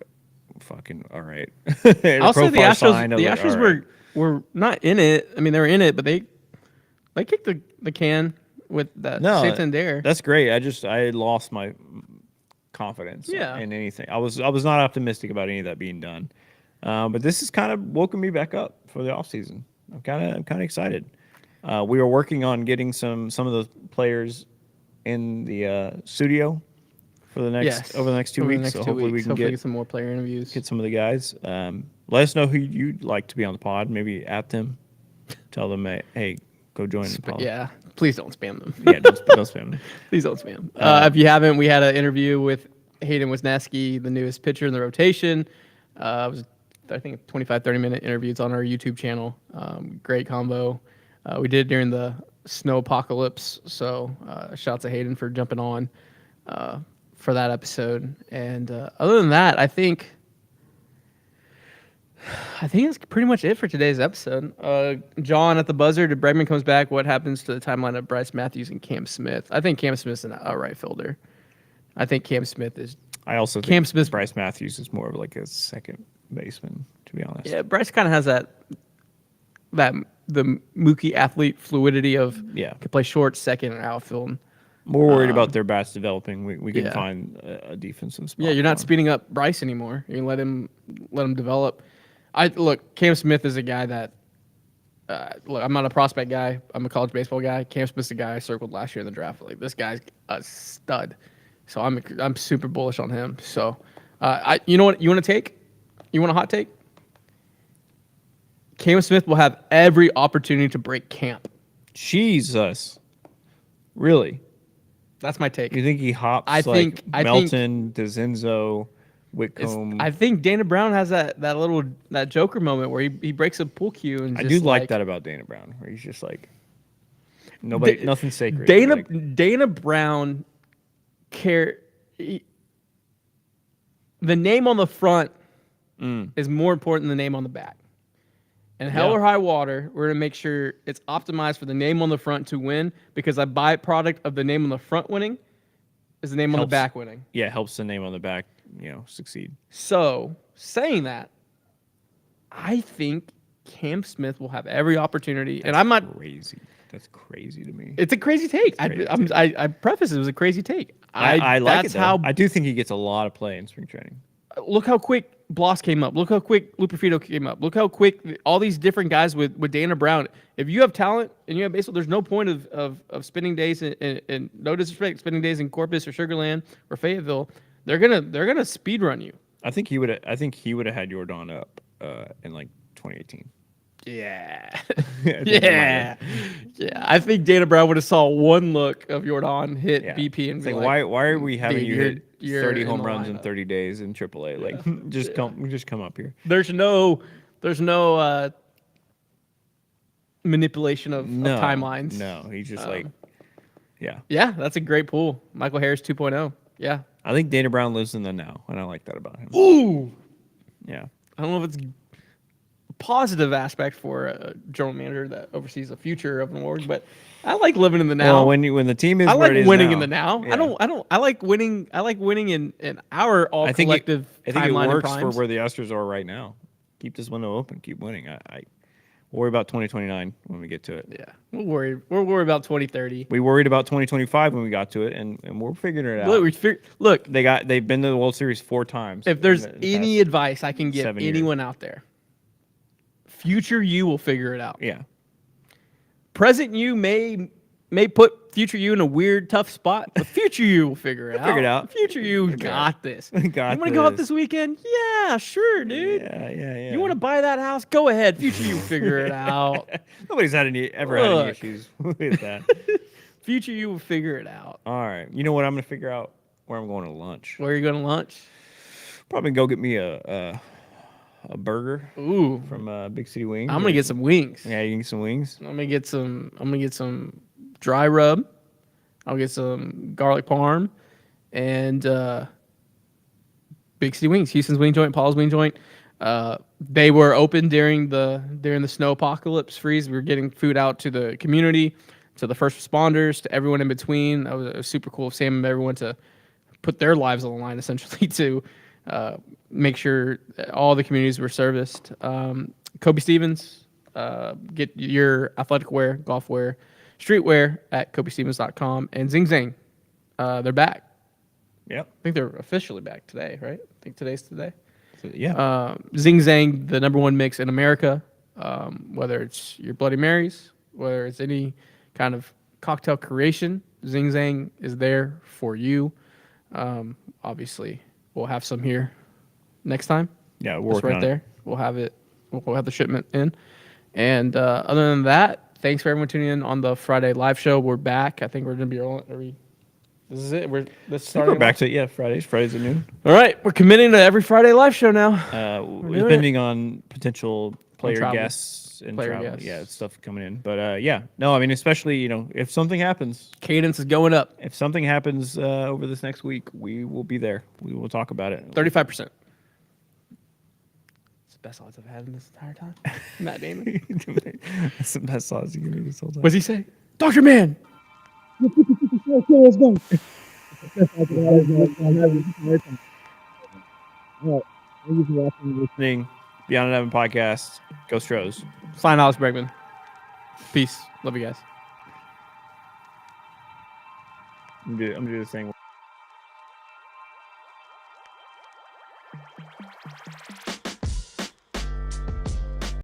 Speaker 2: fucking all right.
Speaker 1: I'll say the Astros were not in it. I mean, they were in it, but they kicked the can with that Santander.
Speaker 2: That's great. I had lost my confidence in anything. I was not optimistic about any of that being done. But this has kind of woken me back up for the offseason. I'm kind of excited. We were working on getting some of those players in the studio for the next over the next 2 weeks. So hopefully we can get
Speaker 1: some more player interviews.
Speaker 2: Get some of the guys. Let us know who you'd like to be on the pod. Maybe at them. Tell them, hey, go join the pod.
Speaker 1: Yeah, please don't spam them.
Speaker 2: Yeah, don't spam them.
Speaker 1: Please don't spam. If you haven't, we had an interview with Hayden Wisniewski, the newest pitcher in the rotation. It was, I think, a 25, 30-minute interview. It's on our YouTube channel. Great combo. We did it during the snow apocalypse, so shout out to Hayden for jumping on for that episode. And other than that, I think that's pretty much it for today's episode. John at the buzzer. Did Bregman comes back? What happens to the timeline of Bryce Matthews and Cam Smith? I think Cam Smith's an right fielder. I think Cam Smith is.
Speaker 2: I also think Bryce Matthews is more of like a second baseman, to be honest.
Speaker 1: Yeah, Bryce kind of has the Mookie athlete fluidity of can play short, second, and outfield.
Speaker 2: More worried about their bats developing. We can find a defensive spot.
Speaker 1: Yeah, you're not speeding up Bryce anymore. You can let him develop. Look, Cam Smith is a guy that. Look, I'm not a prospect guy. I'm a college baseball guy. Cam Smith's a guy I circled last year in the draft. Like, this guy's a stud. So I'm super bullish on him. So, you know what you want to take? You want a hot take? Cam Smith will have every opportunity to break camp.
Speaker 2: Jesus, really?
Speaker 1: That's my take.
Speaker 2: You think he hops Melton, DeZenzo, Whitcomb?
Speaker 1: I think Dana Brown has that Joker moment where he breaks a pool cue and
Speaker 2: I do like that about Dana Brown, where he's just like. Nothing's sacred.
Speaker 1: Dana Brown the name on the front is more important than the name on the back. And hell or high water, we're going to make sure it's optimized for the name on the front to win, because a byproduct of the name on the front winning is the name on the back winning.
Speaker 2: Yeah, it helps the name on the back, succeed.
Speaker 1: So, saying that, I think Cam Smith will have every opportunity. And I'm not
Speaker 2: crazy. That's crazy to me.
Speaker 1: It's a crazy take. I preface it was a crazy take.
Speaker 2: I like it, though. I do think he gets a lot of play in spring training.
Speaker 1: Look how quick Bloss came up. Look how quick Luperfido came up. Look how quick all these different guys with Dana Brown. If you have talent and you have baseball, there's no point of spending days and no disrespect, spending days in Corpus or Sugar Land or Fayetteville. They're gonna speed run you.
Speaker 2: I think he would have had Jordan up in like 2018.
Speaker 1: Yeah. Yeah. I think Dana Brown would have saw one look of Jordan hit BP and
Speaker 2: be like, why are we having you hit 30 home runs in 30 days in AAA? Like, just come up here.
Speaker 1: There's no manipulation of timelines.
Speaker 2: No, he's just
Speaker 1: Yeah, that's a great pool. Michael Harris 2.0. Yeah.
Speaker 2: I think Dana Brown lives in the now, and I like that about him.
Speaker 1: Ooh.
Speaker 2: Yeah.
Speaker 1: I don't know if it's positive aspect for a general manager that oversees the future of an org, but I like living in the now.
Speaker 2: Well, when the team is,
Speaker 1: I like winning
Speaker 2: now,
Speaker 1: in the now.
Speaker 2: Yeah.
Speaker 1: I like winning. I like winning in our all collective
Speaker 2: I think it
Speaker 1: timeline
Speaker 2: works
Speaker 1: and
Speaker 2: for
Speaker 1: primes.
Speaker 2: where the Astros are right now. Keep this window open. Keep winning. I worry about 2029 when we get to it.
Speaker 1: Yeah, we're worried about 2030.
Speaker 2: We worried about 2025 when we got to it, and we're figuring it out.
Speaker 1: Look,
Speaker 2: they've been to the World Series 4 times.
Speaker 1: If there's any advice I can give anyone out there, future you will figure it out.
Speaker 2: Yeah.
Speaker 1: Present you may put future you in a weird, tough spot, but future you will figure it out.
Speaker 2: Figure it out.
Speaker 1: Future you got this. You
Speaker 2: want
Speaker 1: to go out this weekend? Yeah, sure, dude.
Speaker 2: Yeah.
Speaker 1: You want to buy that house? Go ahead. Future you will figure it out.
Speaker 2: Nobody's ever had any issues with that.
Speaker 1: Future you will figure it out.
Speaker 2: All right. You know what? I'm going to figure out where I'm going to lunch.
Speaker 1: Where are you going to lunch?
Speaker 2: Probably go get me a burger.
Speaker 1: Ooh,
Speaker 2: from Big City Wings.
Speaker 1: I'm gonna get some wings.
Speaker 2: Yeah, you can get some wings.
Speaker 1: I'm gonna get some dry rub. I'll get some garlic parm and Big City Wings, Houston's wing joint, Paul's wing joint. They were open during the snow apocalypse freeze. We were getting food out to the community, to the first responders, to everyone in between. That was super cool of Sam and everyone to put their lives on the line essentially to make sure that all the communities were serviced. Kobe Stevens, get your athletic wear, golf wear, streetwear at KobeStevens.com. And Zing Zang, they're back.
Speaker 2: Yep.
Speaker 1: I think they're officially back today, right? I think today's today.
Speaker 2: So, yeah.
Speaker 1: Zing Zang, the #1 mix in America, whether it's your Bloody Marys, whether it's any kind of cocktail creation, Zing Zang is there for you. Obviously, we'll have some here next time.
Speaker 2: Yeah, we're working
Speaker 1: right there. We'll have it. We'll have the shipment in. And other than that, thanks for everyone tuning in on the Friday live show. We're back. I think we're going to be rolling. This is it. We're
Speaker 2: back to it. Yeah, Fridays at noon.
Speaker 1: All right, we're committing to every Friday live show now.
Speaker 2: Depending on potential player guests and travel. Yeah, stuff coming in. But no, I mean, especially if something happens,
Speaker 1: cadence is going up.
Speaker 2: If something happens over this next week, we will be there. We will talk about it.
Speaker 1: 35%. It's the best odds I've had in this entire time. Matt Damon.
Speaker 2: That's the best odds you give me this whole time.
Speaker 1: What's he say? Dr. Man.
Speaker 4: Let's go.
Speaker 2: Thank you for watching and listening. Beyond 11 podcast. Go Stros.
Speaker 1: Sign Alex Bregman. Peace. Love you guys.
Speaker 2: I'm gonna do this thing.